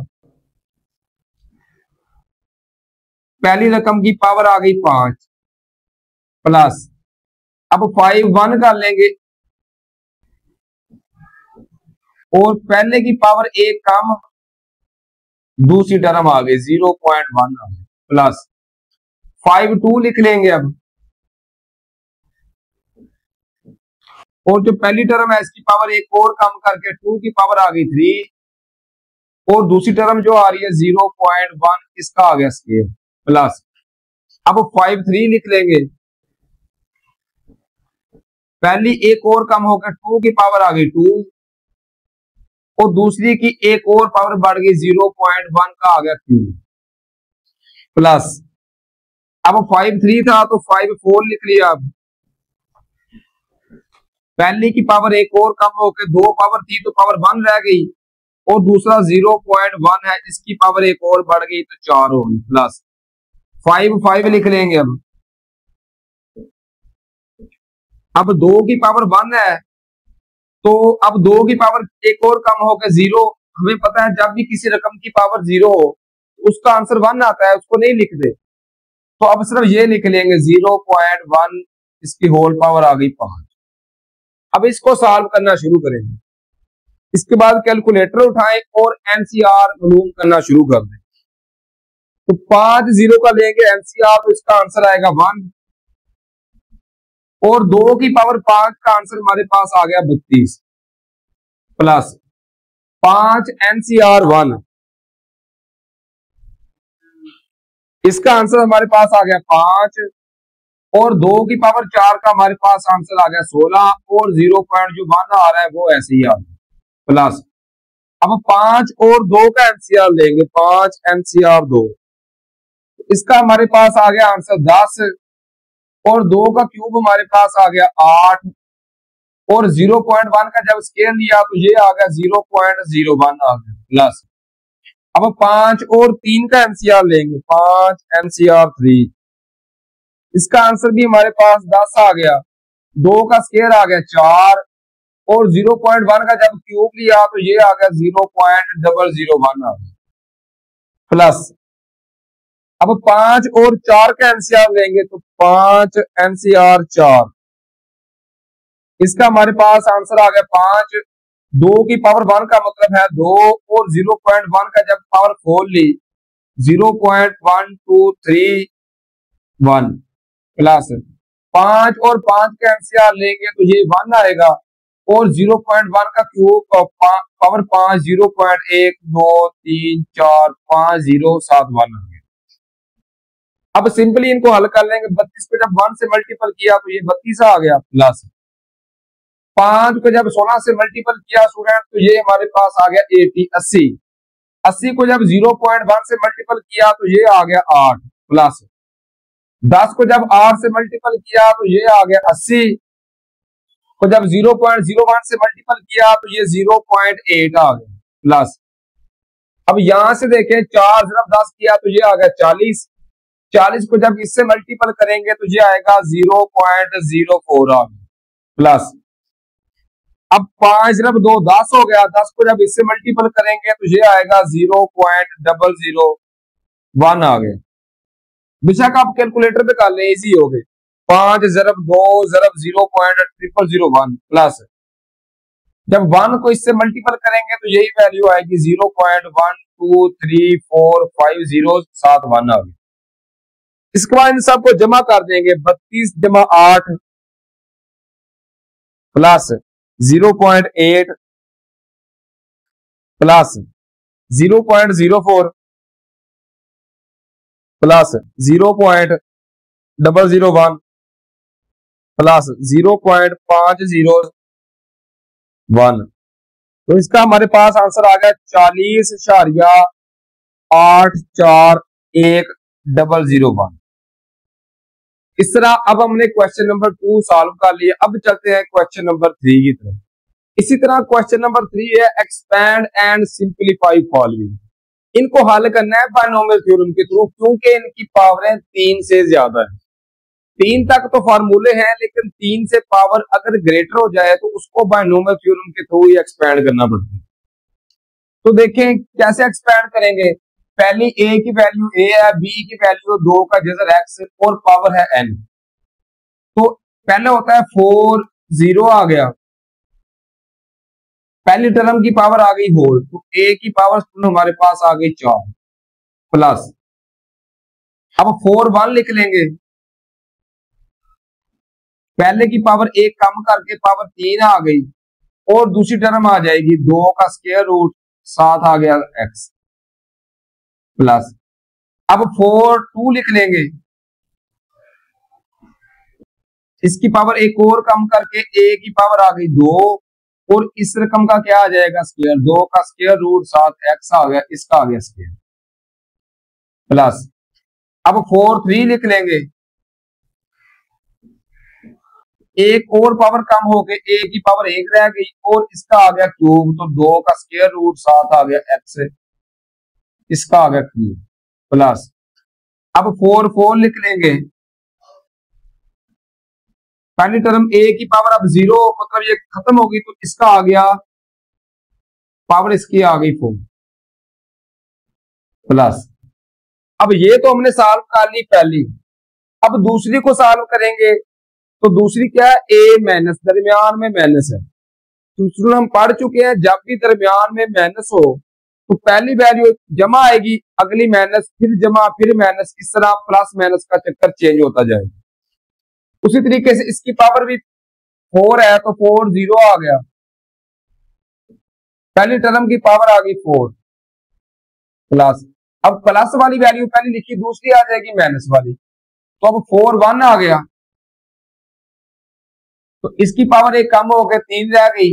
पहली रकम की पावर आ गई 5 प्लस अब 5 1 कर लेंगे और पहले की पावर 1 कम, दूसरी टर्म आ गई 0.1 आ गई प्लस 5 2 लिख लेंगे अब, और जो पहली टर्म है इसकी पावर 1 और कम करके 2 की पावर आ गई 3 और दूसरी टर्म जो आ रही है 0.1 इसका आ गया स्केयर प्लस अब 5 3 लिख लेंगे, पहली एक और कम होकर 2 की पावर आ गई 2 और दूसरी की एक और पावर बढ़ गई 0.1 का आ गया क्यूब प्लस अब 5 3 था तो 5 4 लिख लिया। अब पहली की पावर एक और कम होकर 2 पावर थी तो पावर 1 रह गई और दूसरा 0.1 है इसकी पावर एक और बढ़ गई तो 4 हो गई प्लस 5 5 लिख लेंगे। अब 2 की पावर 1 है तो अब 2 की पावर एक और कम होकर 0, हमें पता है जब भी किसी रकम की पावर 0 हो उसका आंसर 1 आता है, उसको नहीं लिखते, तो अब सिर्फ ये लिख लेंगे 0.1 इसकी होल पावर आ गई 5। अब इसको सॉल्व करना शुरू करेंगे। इसके बाद कैलकुलेटर उठाएं और एनसीआर मालूम करना शुरू कर दें। तो 5 जीरो का लेंगे एनसीआर तो इसका आंसर आएगा 1, और 2 की पावर 5 का आंसर हमारे पास आ गया 32 प्लस 5 एनसीआर 1, इसका आंसर हमारे पास आ गया 5, और 2 की पावर 4 का हमारे पास आंसर आ गया 16, और 0.1 आ रहा है वो ऐसे ही आ गया प्लस। अब 5 और 2 का एनसीआर लेंगे, 5 एनसीआर 2, इसका हमारे पास आ गया आंसर 10, और 2 का क्यूब हमारे पास आ गया 8, और 0.1 का जब स्केयर लिया तो ये आ गया 0.01 आ गया प्लस। अब 5 और 3 का एनसीआर लेंगे, 5 एनसीआर 3, इसका आंसर भी हमारे पास 10 आ गया, 2 का स्केयर आ गया 4, और 0.1 का जब क्यूब लिया तो ये आ गया 0.001 आ गया प्लस। अब 5 और 4 का एनसीआर लेंगे तो 5 एनसीआर 4, इसका हमारे पास आंसर आ गया 5, 2 की पावर 1 का मतलब है 2, और 0.1 का जब पावर खोल ली 0.1231 प्लस 5 और 5 का एनसीआर लेंगे तो ये 1 आएगा, और 0.1 का क्यूब पावर 5 0.1 2 3 4 5 0 7 1 आ गया। अब सिंपली इनको हल कर लेंगे, 32 को जब 1 से मल्टीपल किया तो ये 32 आ गया प्लस 5 को जब 16 से मल्टीपल किया स्टूडेंट तो ये हमारे पास आ गया 80 80 को जब 0.1 से मल्टीपल किया तो ये आ गया 8 प्लस 10 को जब 8 से मल्टीपल किया तो ये आ गया 80 को जब 0.01 से मल्टीपल किया तो ये 0.8 आ गया प्लस। अब यहां से देखें 4 जब 10 किया तो ये आ गया 40, 40 को जब इससे मल्टीपल करेंगे तो ये आएगा 0.04 आ गया प्लस। अब 5 जब 2 10 हो गया, 10 को जब इससे मल्टीपल करेंगे तो ये आएगा 0.001 आ गया। बेशक आप कैलकुलेटर पे कर लें, इजी हो गए। 5 जरब 2 जरब 0.0001 प्लस जब 1 को इससे मल्टीपल करेंगे तो यही वैल्यू आएगी 0.1234507 आ गई। इसके बाद इन सबको जमा कर देंगे, 32 जमा 8 प्लस 0.8 प्लस 0.04 प्लस 0.001 प्लस 0.501, तो इसका हमारे पास आंसर आ गया 40.8410001। इस तरह अब हमने क्वेश्चन नंबर 2 सॉल्व कर लिया। अब चलते हैं क्वेश्चन नंबर 3 की तरफ। इसी तरह क्वेश्चन नंबर 3 है एक्सपैंड एंड सिंप्लीफाई फॉलोइंग। इनको हल करना है बायनोमियल थ्योरम के थ्रू, क्योंकि इनकी पावरें 3 से ज्यादा है। 3 तक तो फार्मूले हैं, लेकिन 3 से पावर अगर ग्रेटर हो जाए तो उसको बायनोमियल थ्योरम के थ्रू ही एक्सपैंड करना पड़ता है। तो देखें कैसे एक्सपैंड करेंगे। पहली a की वैल्यू a है, b की वैल्यू 2 का जजर x और पावर है n। तो पहले होता है 4 0 आ गया, पहली टर्म की पावर आ गई होल, तो a की पावर हमारे पास आ गई 4 प्लस अब 4 1 लिख लेंगे, पहले की पावर 1 कम करके पावर 3 आ गई, और दूसरी टर्म आ जाएगी 2 का स्क्वायर रूट 7 आ गया x प्लस अब 4 2 लिख लेंगे, इसकी पावर एक और कम करके a की पावर आ गई 2, और इस रकम का क्या आ जाएगा स्क्वायर, 2 का स्क्वायर रूट 7 x आ गया, इसका आ गया स्क्वायर प्लस अब 4 3 लिख लेंगे, एक और पावर कम हो गई, a की पावर 1 रह गई, और इसका आ गया क्यूब, तो 2 का स्क्वायर रूट 7 आ गया x, इसका आ गया क्यूब प्लस अब 4 4 लिख लेंगे, पहली टर्म a की पावर अब 0 मतलब ये खत्म होगी, तो इसका आ गया पावर इसकी आ गई 4 प्लस अब ये तो हमने सॉल्व कर ली पहली। अब दूसरी को सॉल्व करेंगे, तो दूसरी क्या है, a माइनस, दरमियान में माइनस है। दूसरी हम पढ़ चुके हैं, जब भी दरमियान में माइनस हो तो पहली वैल्यू जमा आएगी, अगली माइनस, फिर जमा, फिर माइनस, इस तरह प्लस माइनस का चक्कर चेंज होता जाएगा। उसी तरीके से इसकी पावर भी 4 है तो 4 0 आ गया, पहली टर्म की पावर आ गई 4 प्लस। अब प्लस वाली वैल्यू पहले लिखी, दूसरी आ जाएगी माइनस वाली, तो अब 4 1 आ गया, तो इसकी पावर एक कम हो गई, 3 रह गई,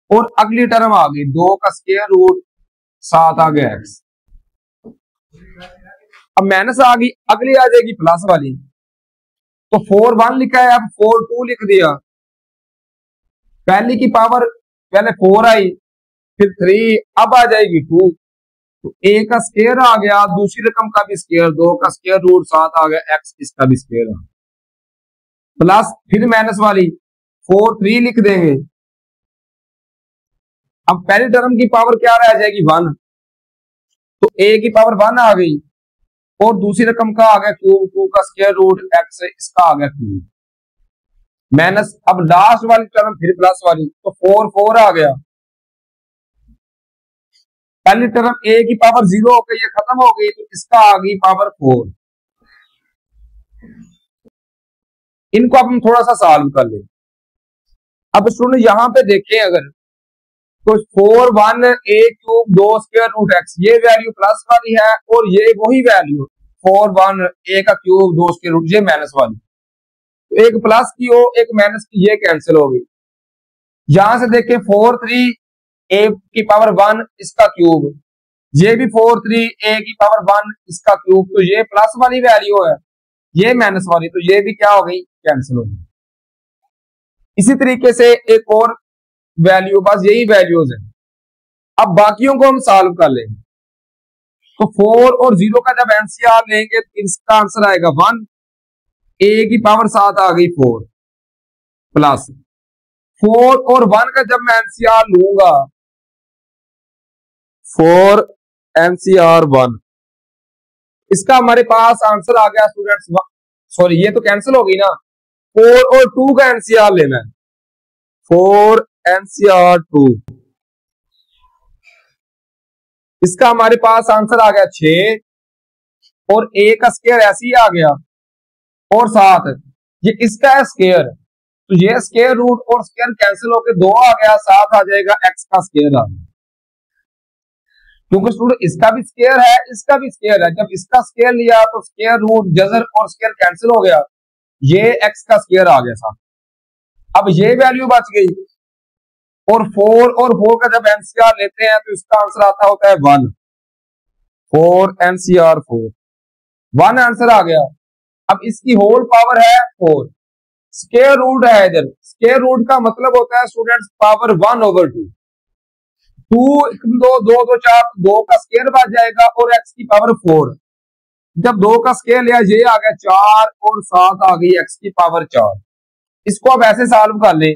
और अगली टर्म आ गई 2 का स्क्वायर रूट 7 आ गया x। अब माइनस आ गई, अगली आ जाएगी प्लस वाली, तो 4 1 लिखा है, अब 4 2 लिख दिया, पहली की पावर पहले 4 आई, फिर 3, अब आ जाएगी 2, तो a का स्क्वायर आ गया, दूसरी रकम का भी स्क्वायर, 2 का स्क्वायर रूट 7 आ गया x, इसका भी स्क्वायर आ गया, प्लस फिर माइनस वाली 4 3 लिख देंगे। अब पहली टर्म की पावर क्या रह जाएगी 1, तो a की पावर 1 आ गई, और दूसरी रकम का आ गया क्यूब, 2 का स्क्वायर रूट x, इसका आ गया क्यूब, माइनस, अब लास्ट वाली टर्म फिर प्लस वाली, तो 4 4 आ गया, पहली टर्म a की पावर 0 हो गई, ये खत्म हो गई, तो इसका आ गई पावर 4। इनको अब हम थोड़ा सा सॉल्व कर लें। अब स्टूडेंट यहां पे देखें, अगर तो 4 1 a cube 2 square root x, ये वैल्यू प्लस वाली है, और ये वही वैल्यू 4 1 a का क्यूब 2 स्क्वायर रूट, ये माइनस वाली, तो एक प्लस की हो एक माइनस की, ये कैंसिल हो गई। यहां से देखें 4 3 a की पावर 1 इसका क्यूब, ये भी 4 3 a की पावर 1 इसका क्यूब, तो ये प्लस वाली वैल्यू है, ये माइनस वाली, तो ये भी क्या हो गई, कैंसिल हो गई। इसी तरीके से एक और वैल्यू, बस यही वैल्यूज है। अब बाकियों को हम सॉल्व कर लेंगे, तो 4 और 0 का जब एनसीआर लेंगे तो इसका आंसर आएगा 1, a की पावर 7 आ गई 4, प्लस 4 और 1 का जब मैं एनसीआर लूंगा, 4 एनसीआर 1, इसका हमारे पास आंसर आ गया स्टूडेंट्स, सॉरी ये तो कैंसिल हो गई ना, 4 और 2 का एनसीआर लेना है, 4 एनसीआर 2, इसका हमारे पास आंसर आ गया 6, और a का स्क्वायर ऐसे ही आ गया, और 7, ये इसका है स्क्वायर, तो ये स्क्वायर रूट और स्क्वायर कैंसिल होकर 2 आ गया, 7 आ जाएगा, x का स्क्वायर आ गया, क्योंकि स्टूडेंट इसका भी स्क्वायर है इसका भी स्क्वायर है, जब इसका स्क्वायर लिया तो स्क्वायर रूट जजर और स्क्वायर कैंसिल हो गया, ये x का स्क्वायर आ गया साथ, अब ये वैल्यू बच गई, और 4 और 4 का जब एनसीआर लेते हैं तो इसका आंसर आता होता है 1, 4 एनसीआर 4, 1 आंसर आ गया। अब इसकी होल पावर है 4, स्क्वायर रूट है इधर, स्क्वायर रूट का मतलब होता है स्टूडेंट्स पावर 1/2, 2 2 2 2 4, 2 का स्क्वायर बच जाएगा, और x की पावर 4, जब 2 का स्क्वायर लिया ये आ गया 4, और 7 आ गई x की पावर 4। इसको अब ऐसे सॉल्व कर ले,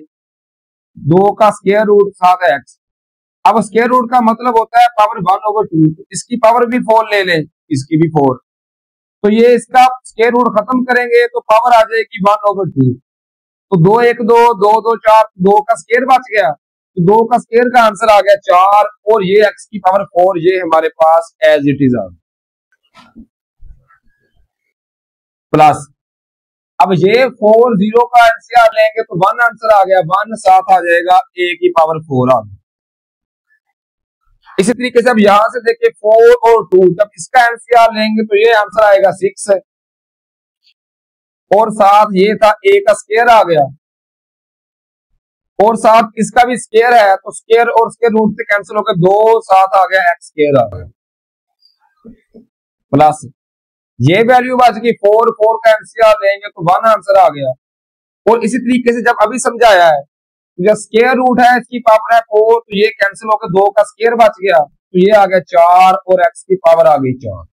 2 का स्क्वायर रूट 7 है x, अब स्क्वायर रूट का मतलब होता है पावर 1/2, इसकी पावर भी 4 ले लें, इसकी भी 4, तो ये इसका स्क्वायर रूट खत्म करेंगे तो पावर आ जाएगी 1/2, तो 2 1 2 2 2 4, 2 का स्क्वायर बच गया, तो 2 का स्क्वायर का आंसर आ गया 4, और ये x की पावर 4 ये हमारे पास एज इट इज आ गया, प्लस अब ये 4 0 का एनसीआर लेंगे तो 1 आंसर आ गया, 1 7 आ जाएगा, a की पावर 4 आ गया। इसी तरीके से अब यहां से देखिए 4 और 2, जब इसका एनसीआर लेंगे तो ये आंसर आएगा 6, और 7 ये था a का स्क्वायर आ गया, और 7 इसका भी स्क्वायर है, तो स्क्वायर और स्क्वायर रूट से कैंसिल होकर 2 7 आ गया, x स्क्वायर आ गया, प्लस ये वैल्यू बच गई 4 4 का एनसीआर लेंगे तो 1 आंसर आ गया। और इसी तरीके से जब अभी समझाया है, तो जो स्क्वायर रूट है इसकी पावर है 4, तो ये कैंसिल होकर 2 का स्क्वायर बच गया, तो ये आ गया 4, और x की पावर आ गई 4।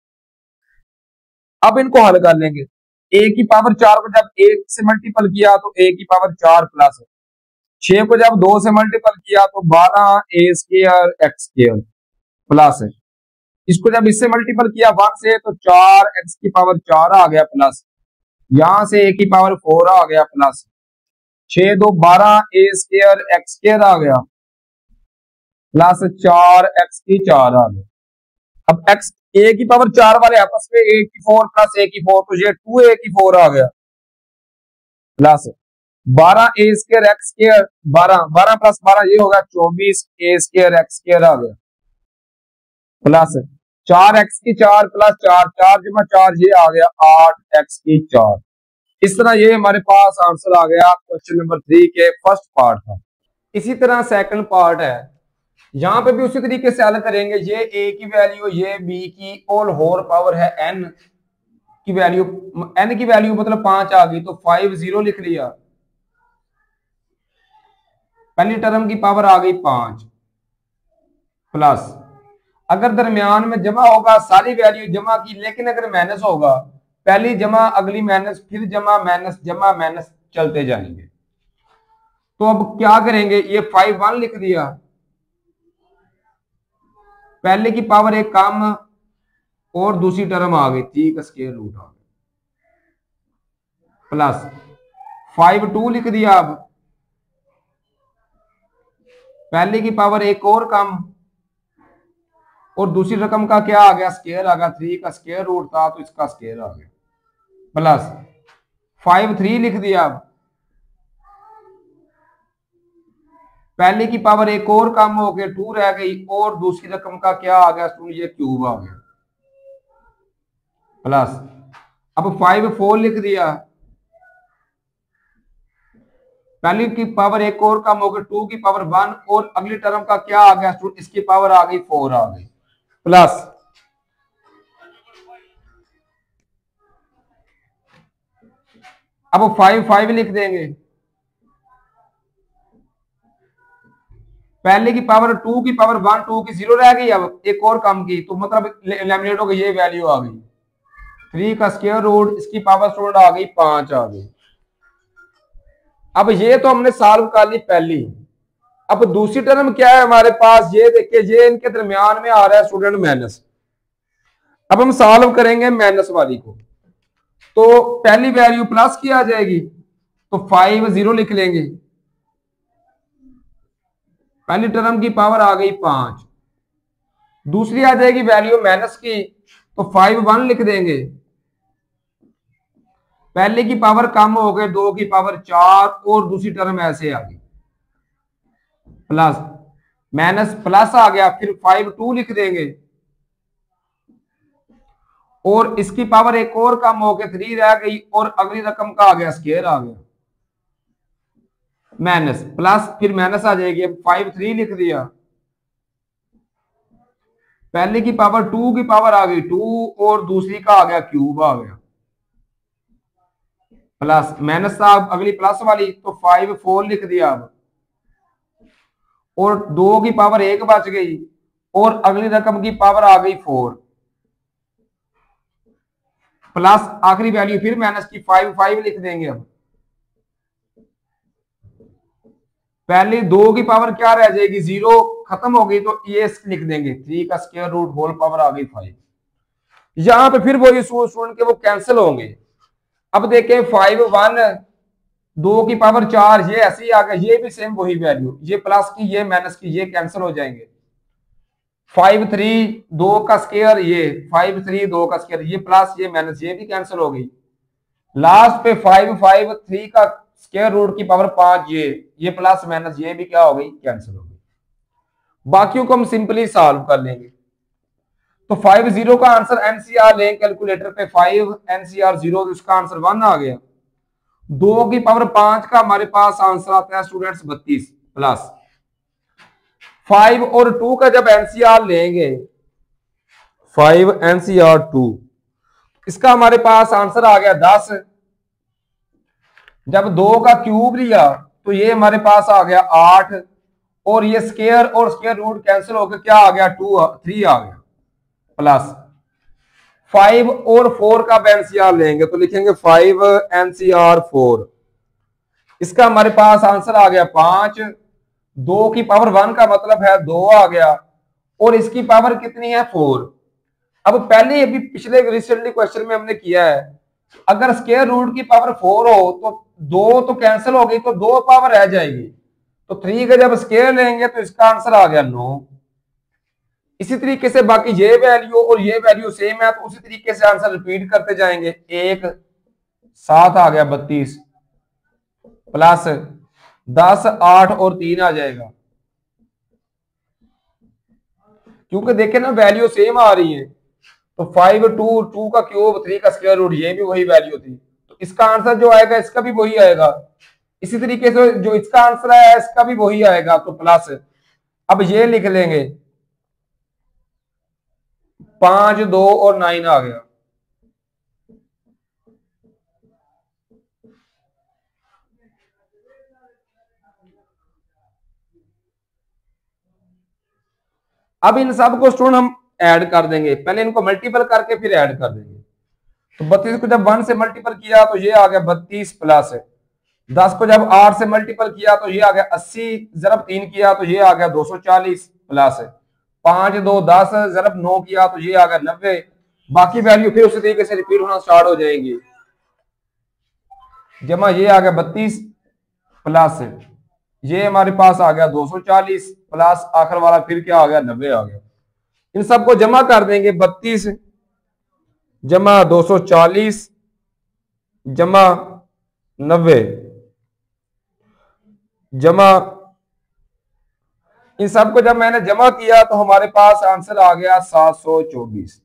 अब इनको हल कर लेंगे, a की पावर 4 को जब 1 से मल्टीपल किया तो a की पावर 4 प्लस 6 को जब 2 से मल्टीपल किया तो 12 a square x square, plus इसको जब इससे मल्टीपल किया 1 से तो 4 x की पावर 4 आ गया, प्लस यहां से a की पावर 4 आ गया, plus 6 2 12 a square x square आ गया, प्लस 4x⁴ आ गया। अब x a की पावर 4 वाले आपस में a⁴ प्लस a⁴, तो ये 2a⁴ आ गया प्लस 12a² x², 12 प्लस 12 ये होगा 24a² x² आ गया प्लस 4x⁴ प्लस 4 जमा 4 ये आ गया 8x⁴। इस तरह ये हमारे पास आंसर आ गया क्वेश्चन नंबर 3 के फर्स्ट पार्ट का। इसी तरह सेकंड पार्ट है, यहां पे भी उसी तरीके से हल करेंगे। ये a की वैल्यू, ये b की होल पावर है n की वैल्यू, n की वैल्यू मतलब 5 आ गई, तो 5 0 लिख लिया। पहली टर्म की पावर आ गई 5 प्लस, अगर दरमियान में जमा होगा सारी वैल्यू जमा की, लेकिन अगर माइनस होगा पहली जमा अगली माइनस, फिर जमा माइनस चलते जाएंगे। तो अब क्या करेंगे, ये 5 1 लिख दिया, पहले की पावर एक कम और दूसरी टर्म आ गई 3 का स्क्वायर रूट आ गया प्लस 5 2 लिख दिया। अब पहले की पावर एक और कम और दूसरी रकम का क्या आ गया, स्क्वायर आ गया, 3 का स्क्वायर रूट था तो इसका स्क्वायर आ गया प्लस 5 3 लिख दिया। अब पहले की पावर एक और कम हो गया 2 रह गई और दूसरी रकम का क्या आ गया, ये क्यूब आ गया प्लस, अब 5 4 लिख दिया, पहली की पावर एक और कम हो गई 2 की पावर 1 और अगली टर्म का क्या आ गया, इसकी पावर आ गई 4 आ गई प्लस, अब 5 5 लिख देंगे, पहले की पावर 2 की पावर 1 2 की 0 रह गई, अब एक और कम की तो मतलब एलिमिनेट हो गई, ये वैल्यू आ गई 3 का स्क्वायर रूट, इसकी पावर स्टूडेंट आ गई 5 आ गई। अब ये तो हमने सॉल्व कर ली पहली। अब दूसरी टर्म क्या है हमारे पास, ये देखिए ये इनके दरमियान में आ रहा है स्टूडेंट माइनस। अब हम सॉल्व करेंगे माइनस वाली को, तो पहली वैल्यू प्लस की आ जाएगी तो 5 0 लिख लेंगे, पहली टर्म की पावर आ गई 5, दूसरी आ जाएगी वैल्यू माइनस की तो 5 1 लिख देंगे, पहले की पावर कम हो गए 2 की पावर 4 और दूसरी टर्म ऐसे आ गई प्लस माइनस प्लस आ गया, फिर 5 2 लिख देंगे और इसकी पावर एक और कम हो गया 3 रह गई और अगली रकम का आ गया स्क्वायर आ गया माइनस प्लस, फिर माइनस आ जाएगी, अब 5 3 लिख दिया, पहले की पावर 2 की पावर आ गई 2 और दूसरी का आ गया क्यूब आ गया प्लस माइनस था अगली प्लस वाली तो 5 4 लिख दिया। अब और 2 की पावर 1 बच गई और अगली रकम की पावर आ गई 4 प्लस आखिरी वैल्यू फिर माइनस की 5 5 लिख देंगे। अब पहले 2 की पावर क्या रह जाएगी 0 खत्म हो गई तो ये लिख देंगे 3 का स्क्वायर रूट होल पावर आ गई 5। यहां पे फिर वही स्टूडेंट के वो कैंसिल होंगे। अब देखें 5 1 2 की पावर 4 ये ऐसे ही आ गया, ये भी सेम वही वैल्यू, ये प्लस की ये माइनस की ये कैंसिल हो जाएंगे। 5 3 2 का स्क्वायर, ये 5 3 2 का स्क्वायर, ये प्लस ये माइनस ये भी कैंसिल हो गई। लास्ट पे 5 5 3 का स्क्वायर रूट की पावर 5 ये प्लस माइनस ये भी क्या हो गई कैंसिल हो गई। बाकियों को हम सिंपली सॉल्व कर लेंगे। तो 5 0 का आंसर एनसीआर लें कैलकुलेटर पे, 5 एनसीआर 0 तो इसका आंसर 1 आ गया। 2 की पावर 5 का हमारे पास आंसर आता है स्टूडेंट्स 32 प्लस 5 और 2 का जब एनसीआर लेंगे 5 एनसीआर 2 इसका हमारे पास आंसर आ गया 10। जब 2 का क्यूब लिया तो ये हमारे पास आ गया 8 और ये स्क्वायर और स्क्वायर रूट कैंसिल होकर क्या आ गया 3 आ गया प्लस 5 और 4 का एनसीआर लेंगे तो लिखेंगे 5 एनसीआर 4, इसका हमारे पास आंसर आ गया 5। 2 की पावर 1 का मतलब है 2 आ गया और इसकी पावर कितनी है 4। अब पहले अभी पिछले रिसेंटली क्वेश्चन में हमने किया है अगर स्क्वायर रूट की पावर 4 हो तो 2 तो कैंसिल हो गई तो 2 पावर रह जाएगी, तो 3 का जब स्क्वायर लेंगे तो इसका आंसर आ गया 9। इसी तरीके से बाकी ये वैल्यू और ये वैल्यू सेम है, तो उसी तरीके से आंसर रिपीट करते जाएंगे। 1 7 आ गया 32 प्लस 10 8 और 3 आ जाएगा। क्योंकि देखे ना वैल्यू सेम आ रही है, तो 5 2 का क्यूब 3 का स्क्वायर रूट, ये भी वही वैल्यू थी, तो इसका आंसर जो आएगा इसका भी वही आएगा। इसी तरीके से जो इसका आंसर है इसका भी वही आएगा, तो प्लस अब ये लिख लेंगे 5 2 और 9 आ गया। अब इन सब को स्टूडेंट हम ऐड कर देंगे, पहले इनको मल्टीपल करके फिर ऐड कर देंगे। तो 32 को जब 1 से मल्टीपल किया तो ये आ गया 32 प्लस 10 को जब 8 से मल्टीपल किया तो ये आ गया 80 जरब 3 किया तो ये आ गया 240 प्लस 5 2 10 जरब 9 किया तो ये आ गया 90। बाकी वैल्यू फिर उसी तरीके से रिपीट होना स्टार्ट हो जाएगी। जमा ये आ गया 32 प्लस ये हमारे पास आ गया 240 प्लस आखिर वाला फिर क्या आ गया 90 आ गया। इन सबको जमा कर देंगे 32 जमा 240 जमा 90 जमा, इन सबको जब मैंने जमा किया तो हमारे पास आंसर आ गया 724।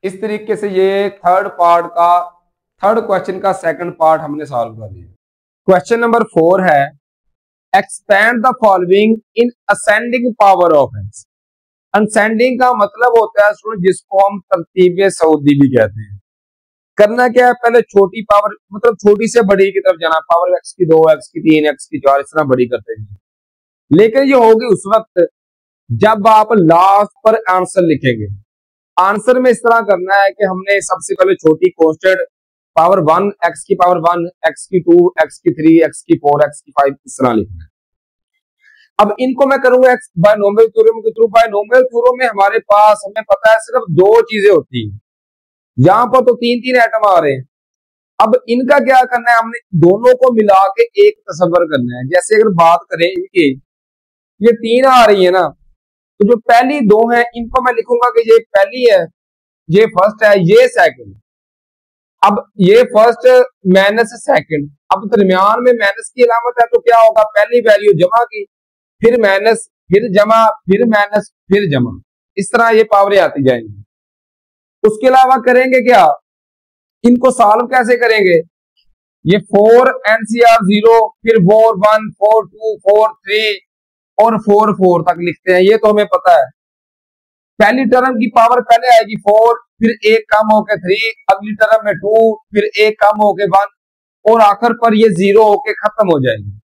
इस तरीके से ये थर्ड क्वेश्चन का सेकंड पार्ट हमने सॉल्व कर लिया। क्वेश्चन नंबर 4 है expand the following in ascending power of x. Ascending का मतलब होता है स्टूडेंट जिसको हम तरतीब सऊदी भी कहते हैं। करना क्या है, पहले छोटी पावर मतलब छोटी से बड़ी की तरफ जाना, पावर एक्स की 2 एक्स की 3 एक्स की 4 इस तरह बड़ी करते हैं। लेकिन ये होगी उस वक्त जब आप लास्ट पर आंसर लिखेंगे। आंसर में इस तरह करना है कि हमने सबसे पहले छोटी कांस्टेंट पावर 1 एक्स की पावर 1 एक्स की 2 एक्स की 3 एक्स की 4 एक्स की 5 इस तरह लिखना है। अब इनको मैं करूंगा एक्स बायनोमियल थ्योरम के थ्रू। बायनोमियल थ्योरम में हमारे पास हमें पता है सिर्फ 2 चीजें होती हैं, यहां पर तो 3 एटम आ रहे हैं। अब इनका क्या करना है, हमने दोनों को मिला के एक तस्वर करना है। जैसे अगर बात करें इनकी, ये 3 आ रही है ना, तो जो पहली 2 है इनको मैं लिखूंगा कि ये पहली है, ये फर्स्ट है, ये सेकंड। अब ये फर्स्ट माइनस सेकंड, अब दरमियान में माइनस की अलामत है तो क्या होगा, पहली वैल्यू जमा की फिर माइनस फिर जमा फिर माइनस फिर जमा, इस तरह ये पावरें आती जाएंगी। उसके अलावा करेंगे क्या, इनको सॉल्व कैसे करेंगे, ये 4 NCR 0 फिर 4 1 4 2 4 3 और 4 4 तक लिखते हैं, ये तो हमें पता है। पहली टर्म की पावर पहले आएगी 4 फिर एक कम होके 3, अगली टर्म में 2 फिर एक कम होके 1 और आखिर पर ये 0 होके खत्म हो जाएगी।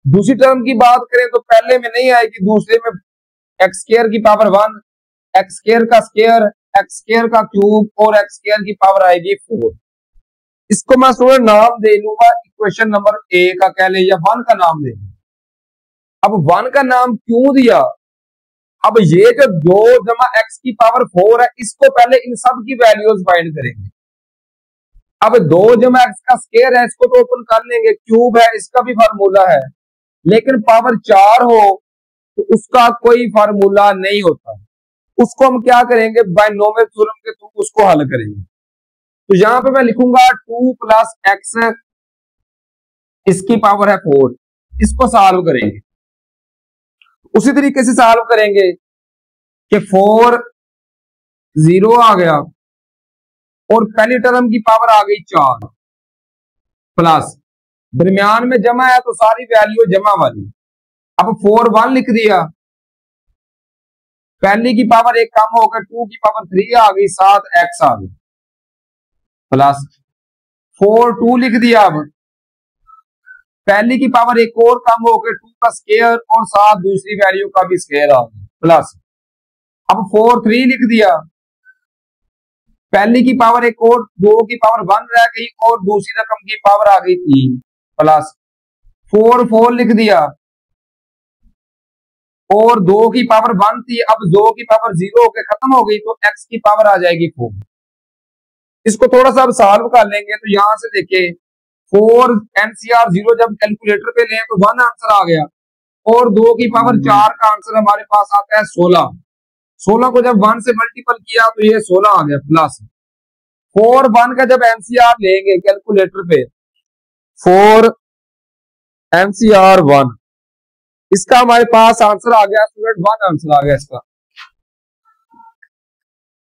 दूसरी टर्म की बात करें तो पहले में नहीं आएगी, दूसरे में एक्स स्क्वायर की पावर 1 एक्स स्क्वायर का स्क्वायर एक्स स्क्वायर का क्यूब और एक्स स्क्वायर की पावर आएगी 4। इसको मैं स्टूडेंट नाम दे लूंगा इक्वेशन नंबर ए का कह ले या 1 का नाम दे। अब 1 का नाम क्यों दिया, अब ये जो 2 जमा एक्स की पावर 4 है इसको पहले इन सब की वैल्यूज फाइंड करेंगे। अब 2 जमा एक्स का स्क्वायर है इसको तो ओपन कर लेंगे, क्यूब है इसका भी फार्मूला है, लेकिन पावर 4 हो तो उसका कोई फार्मूला नहीं होता। उसको हम क्या करेंगे, बायनोमियल थ्योरम के थ्रू उसको हल करेंगे। तो यहां पे मैं लिखूंगा 2 प्लस एक्स इसकी पावर है 4, इसको सॉल्व करेंगे। उसी तरीके से सॉल्व करेंगे कि 4 0 आ गया और पहली टर्म की पावर आ गई 4 प्लस दरमियान में जमा है तो सारी वैल्यू जमा वाली। अब 4 1 लिख दिया, पहली की पावर एक कम होकर 2 की पावर 3 आ गई 7 एक्स आ गई प्लस 4 2 लिख दिया। अब पहली की पावर एक और कम होकर 2 का स्क्वायर और 7 दूसरी वैल्यू का भी स्क्वायर आ गया प्लस, अब 4 3 लिख दिया, पहली की पावर एक और 2 की पावर 1 रह गई और दूसरी रकम की पावर आ गई 3 प्लस 4 4 लिख दिया और 2 की पावर 1 थी, अब 2 की पावर 0 होकर खत्म हो गई तो x की पावर आ जाएगी 4। इसको थोड़ा सा अब सॉल्व कर लेंगे तो यहां से देखिए 4 NCR 0 जब कैलकुलेटर पे लें तो 1 आंसर आ गया, और 2 की पावर 4 का आंसर हमारे पास आता है 16। 16 को जब 1 से मल्टीपल किया तो ये 16 आ गया प्लस 4 1 का जब एमसीआर लेंगे कैलकुलेटर पे 4 एमसीआर 1, इसका हमारे पास आंसर आ गया स्टूडेंट 1 आंसर आ गया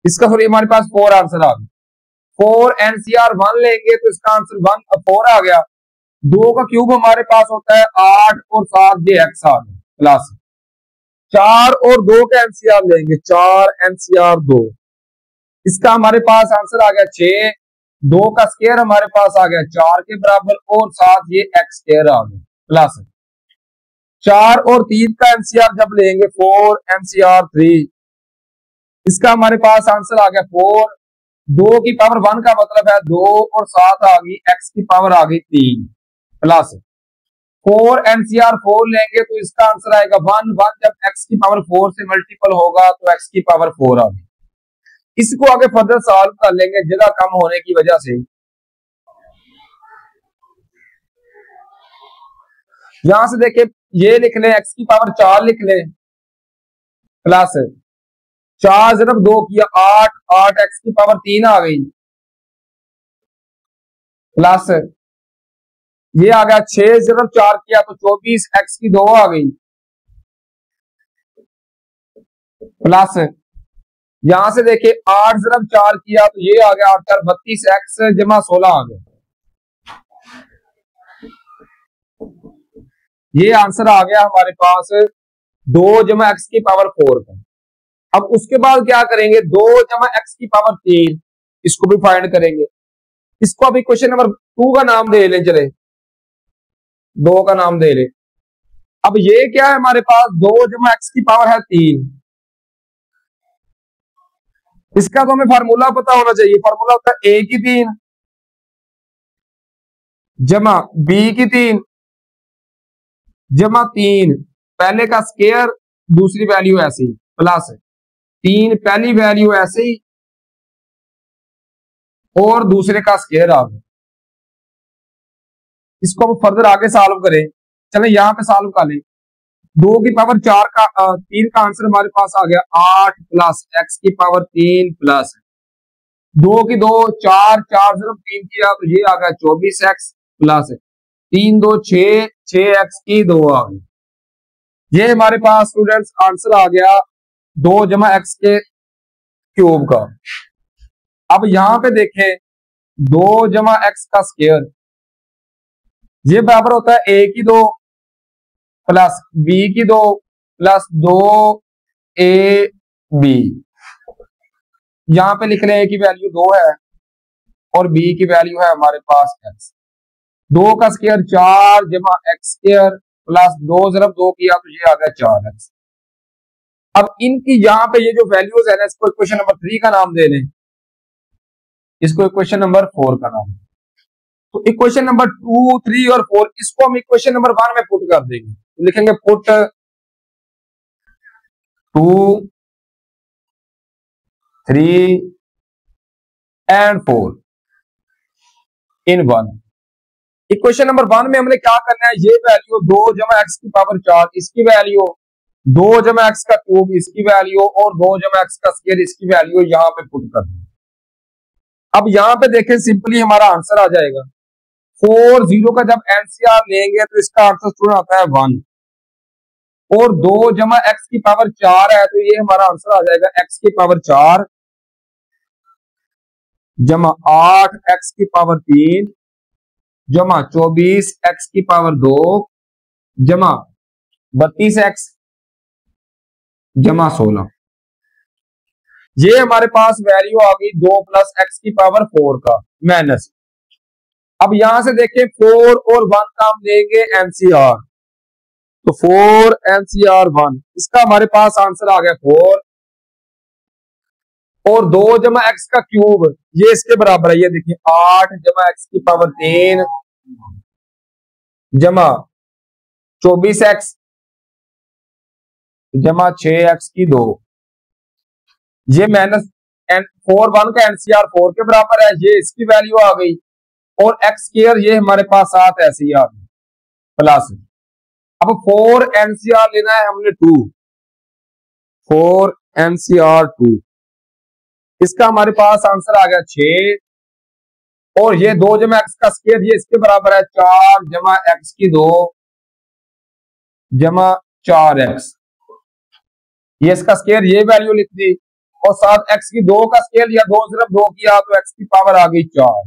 इसका सॉरी हमारे पास 4 आंसर आ गया। 4 एनसीआर 1 लेंगे तो इसका आंसर 4 आ गया। 2 का क्यूब हमारे पास होता है 8 और 7 ये एक्स आ गया प्लस 4 और 2 का एनसीआर लेंगे 4 एनसीआर 2, इसका हमारे पास आंसर आ गया 6। 2 का स्क्वायर हमारे पास आ गया 4 के बराबर और 7 ये एक्स स्क्वायर आ गया प्लस 4 और 3 का एनसीआर जब लेंगे 4 एनसीआर 3, इसका हमारे पास आंसर आ गया 4। 2 की पावर 1 का मतलब है 2 और 7 आ गई एक्स की पावर आ गई 3 प्लस 4 एनसीआर 4 लेंगे तो इसका आंसर आएगा 1 1 जब एक्स की पावर 4 से मल्टीपल होगा तो एक्स की पावर 4 आ गई। इसको आगे फर्दर सॉल्व कर लेंगे जगह कम होने की वजह से। यहां से देखें ये लिख लें एक्स की पावर 4 लिख लें प्लस 4 ज़रब 2 किया 8 8 एक्स की पावर 3 आ गई प्लस ये आ गया 6 ज़रब 4 किया तो 24 एक्स की 2 आ गई प्लस यहां से देखिए 8 ज़रब 4 किया तो ये आ गया 8 32 एक्स जमा 16 आ गया। ये आंसर आ गया हमारे पास 2 जमा एक्स की पावर 4 का। अब उसके बाद क्या करेंगे 2 जमा एक्स की पावर 3, इसको भी फाइंड करेंगे। इसको अभी क्वेश्चन नंबर 2 का नाम दे लें, चले 2 का नाम दे लें। अब ये क्या है हमारे पास 2 जमा एक्स की पावर है 3, इसका तो हमें फार्मूला पता होना चाहिए। फार्मूला होता है ए की 3 जमा बी की 3 जमा 3 पहले का स्क्वायर दूसरी वैल्यू ऐसे ही प्लस 3 पहली वैल्यू ऐसे ही और दूसरे का स्क्वायर आ गया। इसको अब फर्दर आगे सॉल्व करें, चले यहां पे सॉल्व कर लें। 2 की पावर 4 का 3 का आंसर हमारे पास आ गया 8 प्लस एक्स की पावर 3 प्लस 2 की 2 4 4 ज़रब 3 किया तो ये आ गया 24 एक्स प्लस 3 2 6 6 एक्स की 2 आ गई। ये हमारे पास स्टूडेंट्स आंसर आ गया 2 जमा एक्स के क्यूब का। अब यहां पे देखें 2 जमा एक्स का स्क्वायर ये बराबर होता है ए की 2 प्लस बी की 2 प्लस 2 ए बी। यहां पे लिख रहे हैं ए की वैल्यू 2 है और बी की वैल्यू है हमारे पास एक्स। 2 का स्क्वायर 4 जमा एक्स स्क्वायर प्लस 2 ज़रब 2 किया तो ये आ गया 4 एक्स। अब इनकी यहां पे ये जो वैल्यूज है ना इसको इक्वेशन नंबर 3 का नाम दे लें, इसको इक्वेशन नंबर 4 का नाम। तो इक्वेशन नंबर 2 3 और 4 इसको हम इक्वेशन नंबर 1 में पुट कर देंगे। तो लिखेंगे put 2 3 and 4 in 1। Equation number 1 में हमने क्या करना है, ये वैल्यू 2 जमा एक्स की पावर 4 इसकी वैल्यू, 2 जमा एक्स का क्यूब इसकी वैल्यू और 2 जमा एक्स का स्क्वायर इसकी वैल्यू यहां पे पुट कर दें। अब यहां पे देखें सिंपली हमारा आंसर आ जाएगा 4 0 का जब एनसीआर लेंगे तो इसका आंसर स्टूडेंट आता है 1 और 2 जमा एक्स की पावर 4 है तो ये हमारा आंसर आ जाएगा एक्स की पावर 4 जमा 8 एक्स की पावर 3 जमा 24 एक्स की पावर 2 जमा 32 एक्स जमा 16। ये हमारे पास वैल्यू आ गई 2 प्लस एक्स की पावर 4 का माइनस। अब यहां से देखें 4 और 1 का हम लेंगे एनसीआर, तो 4 एनसीआर 1 इसका हमारे पास आंसर आ गया 4 और 2 जमा एक्स का क्यूब ये इसके बराबर है, ये देखिए 8 जमा एक्स की पावर 3 जमा 24 एक्स जमा 6 एक्स की 2। ये माइनस 4 1 का एनसीआर 4 के बराबर है, ये इसकी वैल्यू आ गई और एक्स स्क्वायर ये हमारे पास 7 ऐसे ही आ गई प्लस अब 4 NCR लेना है हमने 2, 4 NCR 2, इसका हमारे पास आंसर आ गया 6, और ये 2 जमा एक्स का स्क्वायर ये इसके बराबर है 4 जमा एक्स की 2 जमा 4x, ये इसका स्क्वायर ये वैल्यू लिख दी, और साथ एक्स की 2 का स्क्वायर या 2 सिर्फ 2 किया तो एक्स की पावर आ गई 4।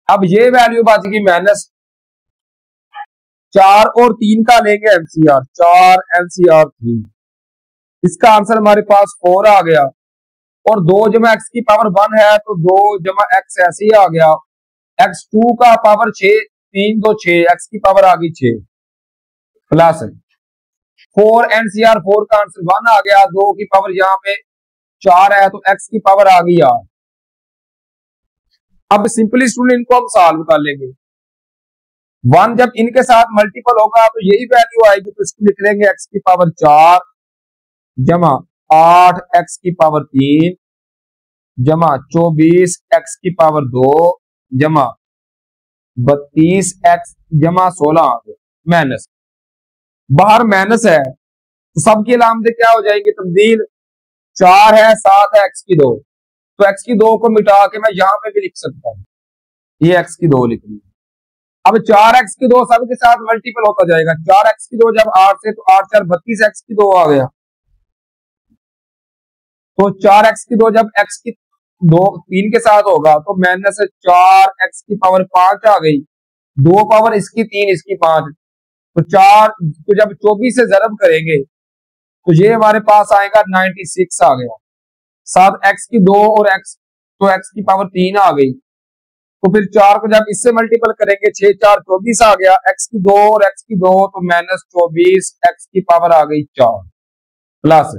अब ये वैल्यू बच गई -4 और 3 का लेंगे एनसीआर, 4 NCR 3, इसका आंसर हमारे पास 4 आ गया, और 2 जमा एक्स की पावर 1 है तो 2 जमा एक्स ऐसे ही आ गया, x2 का पावर 6, 3 2 6, एक्स की पावर आ गई 6, प्लस 4 NCR 4 का आंसर 1 आ गया, 2 की पावर यहाँ पे 4 है तो एक्स की पावर आ गई 8। अब सिंपली स्टूडेंट इनको हम सॉल्व कर लेंगे, 1 जब इनके साथ मल्टीपल होगा तो यही वैल्यू आएगी, तो इसको लिख लेंगे एक्स की पावर 4 जमा 8 एक्स की पावर 3 जमा 24 एक्स की पावर 2 जमा 32 एक्स जमा 16 माइनस, बाहर माइनस है तो सबकी अलामतें क्या हो जाएंगी तब्दील, 4 है 7 है एक्स की 2, तो एक्स की 2 को मिटा के मैं यहां पे भी लिख सकता हूं, ये एक्स की 2 लिख ली। अब 4x की 2 सबके साथ मल्टीपल होता जाएगा, 4x की 2 जब 8 से तो 8 4 32 एक्स की 2 आ गया, तो 4x की 2 जब x की 2 3 के साथ होगा तो -4 x की पावर 5 आ गई, 2 पावर इसकी 3 इसकी 5, तो 4 को जब 24 से जरब करेंगे तो ये हमारे पास आएगा 96 आ गया, साथ x की 2 और x, तो x की पावर 3 आ गई, तो फिर 4 को जब इससे मल्टीपल करेंगे 6 4 24 आ गया, x की 2 और x की 2 तो -24 x की पावर आ गई 4, प्लस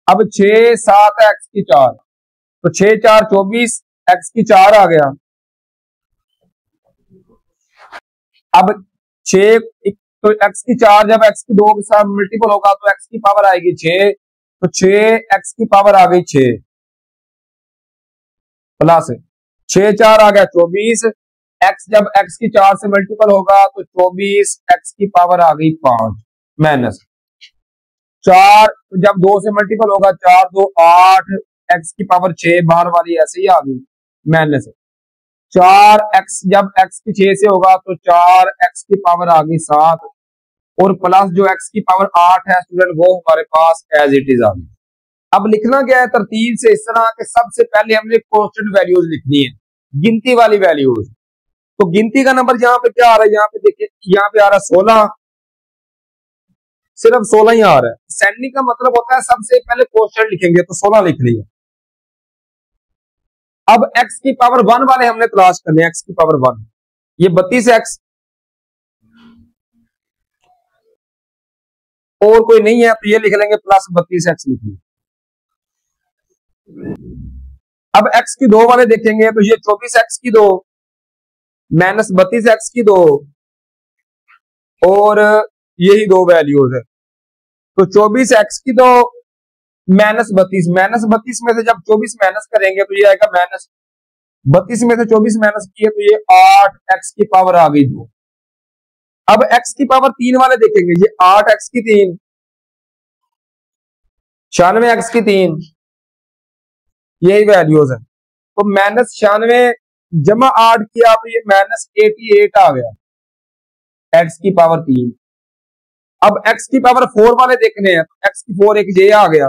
अब 6 7 x की 4, तो 6 4 24 x की 4 आ गया, अब 6 तो x की 4 जब x की 2 के साथ मल्टीपल होगा तो x की पावर आएगी 6, तो 6 x की पावर आ गई 6, प्लस 6 4 आ गया 24, x जब x की 4 से मल्टीपल होगा तो 24 x की पावर आ गई 5, माइनस 4 जब 2 से मल्टीपल होगा 4 2 8 x की पावर 6, बाहर वाली ऐसे ही आ गई, माइनस 4x जब x की 6 से होगा तो 4x की पावर आ गई 7, और प्लस जो x की पावर 8 है स्टूडेंट वो हमारे पास एज इट इज आ गई। अब लिखना क्या है तरतीब से इस तरह के, सबसे पहले हमने कांस्टेंट वैल्यूज लिखनी है, गिनती वाली वैल्यूज, तो गिनती का नंबर यहाँ पे क्या आ रहा है, यहाँ पे देखिए यहाँ पे आ रहा है 16, सिर्फ 16 ही आ रहा है, सेंडिंग का मतलब होता है सबसे पहले कांस्टेंट लिखेंगे तो 16 लिख लिया। अब x की पावर 1 वाले हमने तलाश करने, x की पावर 1 ये 32x, और कोई नहीं है तो ये लिख लेंगे प्लस 32x लिख लिया। अब x की 2 वाले देखेंगे तो ये 24x की 2 माइनस 32x की 2, और यही 2 वैल्यूज है, तो 24x की 2 माइनस 32 में से जब 24 माइनस करेंगे तो ये आएगा माइनस 32 में से 24 माइनस किए तो ये 8x की पावर आ गई 2। अब x की पावर 3 वाले देखेंगे, ये 8x की 3 96x की 3, यही वैल्यूज है, तो -96 जमा 8 किया तो ये -88 आ गया x की पावर 3। अब x की पावर 4 वाले देखने हैं, x की 4 एक ये आ गया,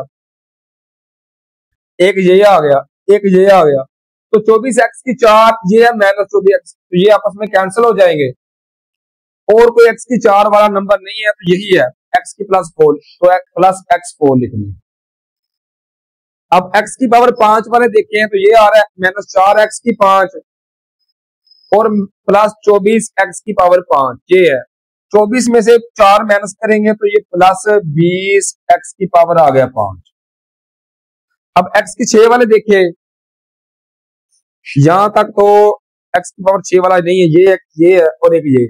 एक ये आ गया, एक ये आ गया, तो 24x की 4 ये है -24x, तो ये आपस में कैंसिल हो जाएंगे, और कोई x की 4 वाला नंबर नहीं है तो यही है x की प्लस 4, तो प्लस x4 लिखनी है। अब x की पावर 5 वाले देखे हैं तो ये आ रहा है -4x की 5 और प्लस 24x की पावर 5, ये है 24 में से 4 माइनस करेंगे तो ये प्लस 20x की पावर आ गया 5। अब x की 6 वाले देखिए, यहां तक तो x की पावर 6 वाला नहीं है, ये है और एक ये,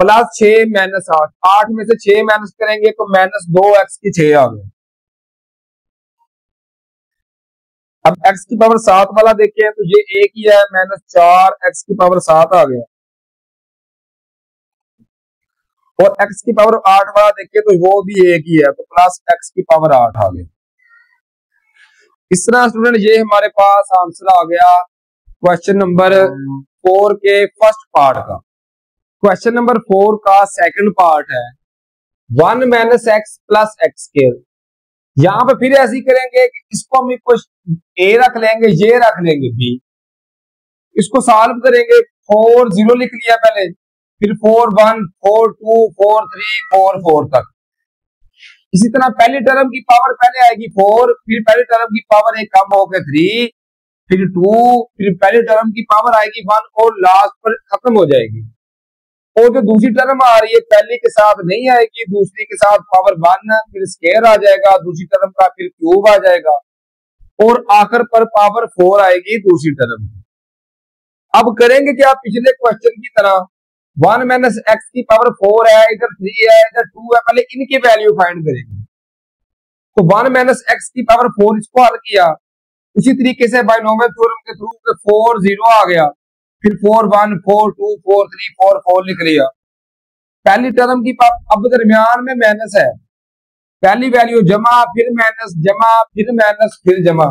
प्लस 6 माइनस 8, 8 में से 6 माइनस करेंगे तो -2x की 6 आ गया। अब x की पावर 7 वाला देखिए तो ये एक ही है, -4x की पावर 7 आ गया। और x की पावर 8 वाला देखिए तो वो भी एक ही है, तो प्लस x की पावर 8 आ गया। इस तरह स्टूडेंट ये हमारे पास आंसर आ गया क्वेश्चन नंबर 4 के फर्स्ट पार्ट का। क्वेश्चन नंबर 4 का सेकंड पार्ट है 1 minus x plus x square. यहां पे फिर ऐसे ही करेंगे कि इसको हम कुछ a रख लेंगे, ये रख लेंगे b, इसको सॉल्व करेंगे। 4 0 लिख लिया पहले, फिर 4 1 4 2 4 3 4 4 तक। इसी तरह पहली टर्म की पावर पहले आएगी 4, फिर पहली टर्म की पावर एक कम होकर 3, फिर 2, फिर पहली टर्म की पावर आएगी 1 और लास्ट पर खत्म हो जाएगी। और जो दूसरी टर्म आ रही है पहली के साथ नहीं आएगी, दूसरी के साथ पावर 1, फिर स्क्वायर आ जाएगा दूसरी टर्म का, फिर क्यूब आ जाएगा और आखिर पर पावर 4 आएगी दूसरी टर्म की। अब करेंगे क्या पिछले क्वेश्चन की तरह, 1 माइनस एक्स की पावर 4 है, इधर 3 है, इधर 2 है, पहले इनकी वैल्यू फाइंड करेंगे। तो 1 माइनस एक्स की पावर 4 इसको हल किया, उसी तरीके से बाइनोमियल थ्योरम के थ्रू 4 0 आ गया, फिर 4 1 4 2 4 3 4 4 लिख लिया। पहली टर्म की अब दरमियान में माइनस है, पहली वैल्यू जमा, फिर माइनस, जमा, फिर माइनस, फिर जमा।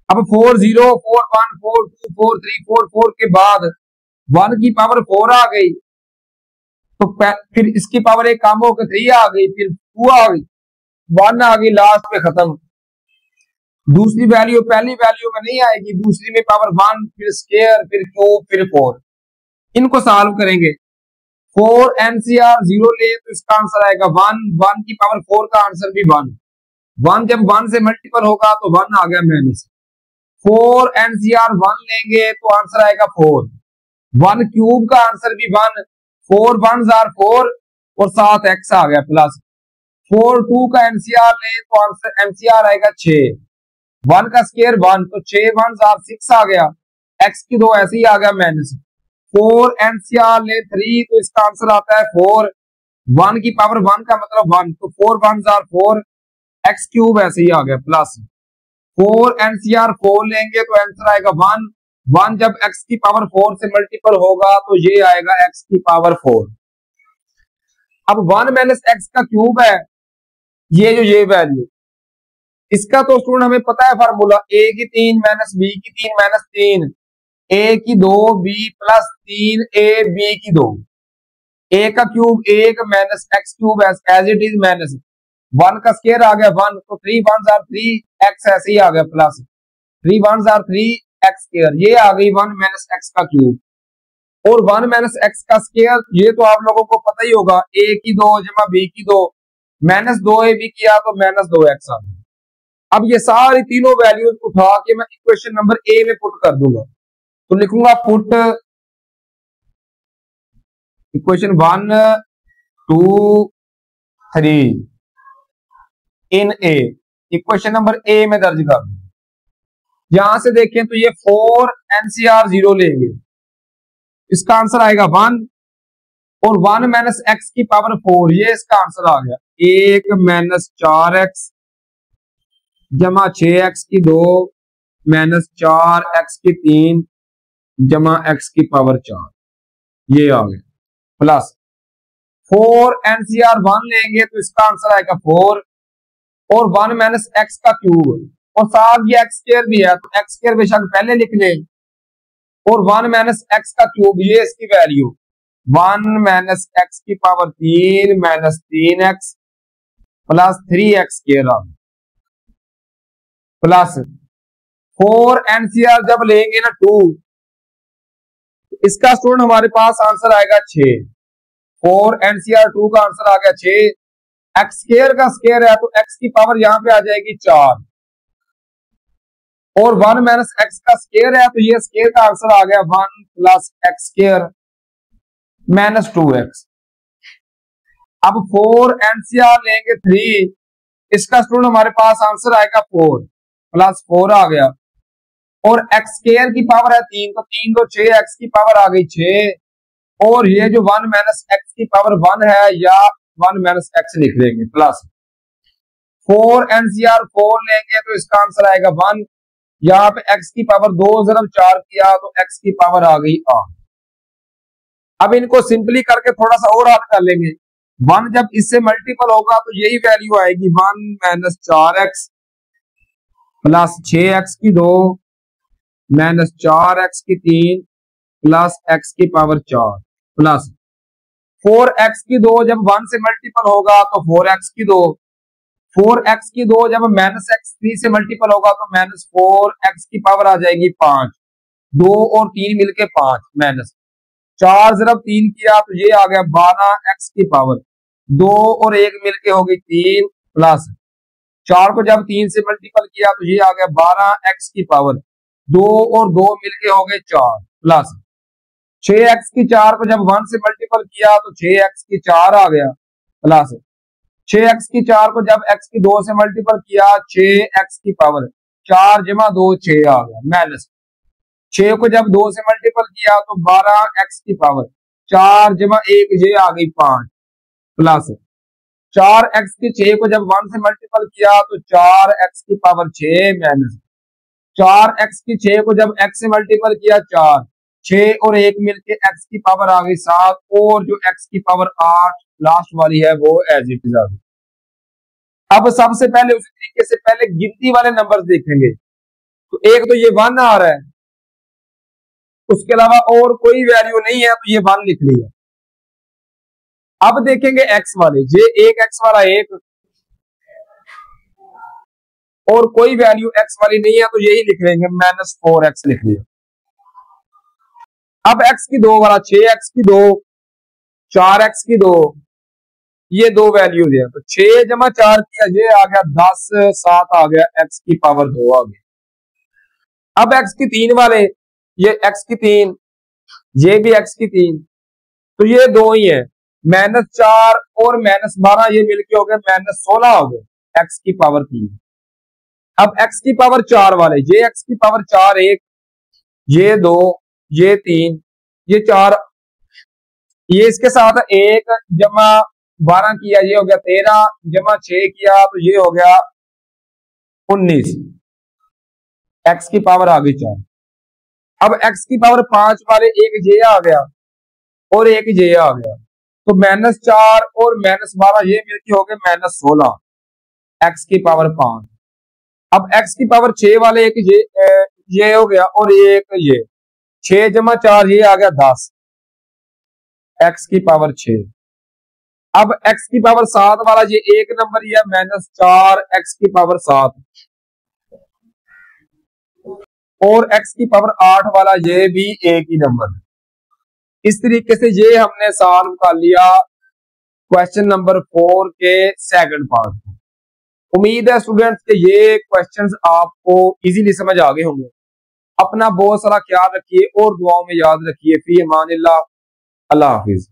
अब 4 0 4 1 4 2 4 3 4 4 के बाद 1 की पावर 4 आ गई, तो फिर इसकी पावर एक कम होकर 3 आ गई, फिर 2 आ गई, 1 आ गई, लास्ट में खत्म। दूसरी वैल्यू पहली वैल्यू में नहीं आएगी, दूसरी में पावर 1, फिर स्क्वायर, फिर क्यूब, फिर 4। इनको सॉल्व करेंगे। 4 एनसीआर 0 ले तो इसका आंसर आएगा 1, 1 की पावर 4 का आंसर भी 1, 1 जब 1 से मल्टीपल होगा तो 1 आ गया माइनस। 4 एनसीआर 1 लेंगे तो आंसर आएगा 4, 1 क्यूब का आंसर भी 1, 4 1 4 और साथ एक्स आ गया प्लस। 4 2 का एनसीआर ले तो आंसर एनसीआर आएगा 6, 1 का स्क्वायर 1, तो 6 1 6 आ गया, x की 2 ऐसे ही आ गया माइनस। 4 एनसीआर ले 3 तो इसका आंसर आता है 4, 1 की पावर 1 का मतलब 1, तो 4 1 4, x क्यूब ऐसे ही आ गया प्लस। 4 एनसीआर 4 लेंगे तो आंसर आएगा 1, 1 जब x की पावर 4 से मल्टीपल होगा तो ये आएगा x की पावर 4। अब 1 माइनस एक्स का क्यूब है, ये वैल्यू, इसका तो स्टूडेंट हमें पता है फार्मूला, a की 3 माइनस b की 3 माइनस 3, a की 2 b प्लस 3 a b की 2, a का cube 1 minus x cube as it is minus 1 का स्क्वायर आ गया 1, तो 3 1 3 x ऐसे ही आ गया प्लस 3 1 3 x स्क्वायर, ये आ गई 1 माइनस एक्स का क्यूब। और 1 माइनस एक्स का स्क्वायर ये तो आप लोगों को पता ही होगा, a की 2 जमा b की 2 माइनस 2ab किया तो माइनस 2x आ गया। अब ये सारी तीनों वैल्यूज उठा के मैं इक्वेशन नंबर ए में पुट कर दूंगा, तो लिखूंगा put equation 1 2 3 in A, equation number A में दर्ज कर दूंगा। यहां से देखें तो ये 4 एनसीआर 0 लेंगे, इसका आंसर आएगा 1, और 1 माइनस एक्स की पावर 4, ये इसका आंसर आ गया 1 माइनस 4x जमा 6x की 2 माइनस 4x की 3 जमा x की पावर 4, ये आ गया प्लस। 4 एनसीआर 1 लेंगे तो इसका आंसर आएगा 4, और 1 माइनस एक्स का क्यूब, और साथ ये एक्स स्क्वायर भी है तो एक्स स्क्वायर बेशक पहले लिख ले, और 1 माइनस एक्स का क्यूब, ये इसकी वैल्यू 1 माइनस एक्स की power 3 minus 3x plus 3x square आ गया प्लस। 4 एनसीआर जब लेंगे ना 2, इसका स्टूडेंट हमारे पास आंसर आएगा 6, 4 एनसीआर 2 का आंसर आ गया 6, एक्स स्क्वायर का स्क्वायर है तो एक्स की पावर यहां पे आ जाएगी 4, और 1 माइनस एक्स का स्क्वायर है तो ये स्क्वायर का आंसर आ गया 1 plus x square minus 2x। अब 4 एनसीआर लेंगे 3, इसका स्टूडेंट हमारे पास आंसर आएगा 4 प्लस 4 आ गया, और एक्स स्क्वायर की पावर है 3, तो 3 2 6 एक्स की पावर आ गई 6, और ये जो 1 माइनस एक्स की पावर 1 है या 1 माइनस एक्स लिख लेंगे प्लस। 4 एनसीआर 4 लेंगे तो इसका आंसर आएगा 1, यहाँ पे एक्स की पावर 2 जरब 4 किया तो एक्स की पावर आ गई 8। अब इनको सिंपली करके थोड़ा सा और हल कर लेंगे। 1 जब इससे मल्टीपल होगा तो यही वैल्यू आएगी 1 माइनस 4x प्लस 6x की 2 माइनस 4x की 3 प्लस x की पावर 4 प्लस 4x की 2 जब 1 से मल्टीपल होगा तो 4x की 2, 4x की 2 जब माइनस x 3 से मल्टीपल होगा तो माइनस 4x की पावर आ जाएगी 5, 2 और 3 मिलके 5 माइनस 4 जब 3 किया तो ये आ गया 12x की पावर, 2 और 1 मिलके हो गई 3 प्लस 4 को जब 3 से मल्टीपल किया तो ये आ गया 12x की पावर, 2 और 2 मिलके हो गए 4 प्लस 6x की 4 को जब 1 से मल्टीपल किया तो 6x की 4 आ गया प्लस 6x की 4 को जब x की 2 से मल्टीपल किया 6x की पावर 4 जमा 2 6 आ गया माइनस 6 को जब 2 से मल्टीपल किया तो 12x की पावर 4 जमा 1 ये आ गई 5 प्लस 4x की 6 को जब 1 से मल्टीपल किया तो 4x की पावर 6 माइनस 4x की 6 को जब x से मल्टीपल किया 4, 6 और 1 मिलके x की पावर आ गई 7 और जो x की पावर 8 लास्ट वाली है वो एज इट इज आ गई। अब सबसे पहले उसी तरीके से पहले गिनती वाले नंबर्स देखेंगे। तो एक तो ये 1 आ रहा है, उसके अलावा और कोई वैल्यू नहीं है तो ये 1 लिख लिया। अब देखेंगे x वाले, ये एक x वाला एक और कोई वैल्यू x वाली नहीं है तो यही लिख लेंगे माइनस 4x लिख लिया। अब x की 2 वाला 6x की 2, 4x की 2, ये दो वैल्यूज है तो 6 जमा 4 किया ये आ गया 10, 7 आ गया x की पावर 2 आ गई। अब x की 3 वाले, ये x की 3, ये भी x की 3, तो ये दो ही है माइनस 4 और माइनस 12 ये मिलके हो गए माइनस 16 हो गए x की पावर 3। अब x की पावर 4 वाले, ये x की पावर 4 1, ये 2, ये 3, ये 4, ये इसके साथ 1 जमा 12 किया ये हो गया 13 जमा 6 किया तो ये हो गया 19, x की पावर आ गई 4। अब x की पावर 5 वाले एक ये आ गया और एक ये आ गया तो माइनस 4 और माइनस 12 ये मिलके हो गए माइनस 16, x की पावर 5। अब x की पावर 6 वाले एक ये हो गया और एक ये 6 जमा 4 ये आ गया 10, x की पावर 6। अब x की पावर 7 वाला ये एक नंबर ही है माइनस 4 x की पावर 7 और x की पावर 8 वाला ये भी एक ही नंबर है। इस तरीके से ये हमने सॉल्व कर लिया क्वेश्चन नंबर 4 के सेकंड पार्ट को। उम्मीद है स्टूडेंट्स के ये क्वेश्चंस आपको इजीली समझ आ गए होंगे। अपना बहुत सारा ख्याल रखिए और दुआओं में याद रखिए। फी अमानिल्लाह, अल्लाह हाफिज।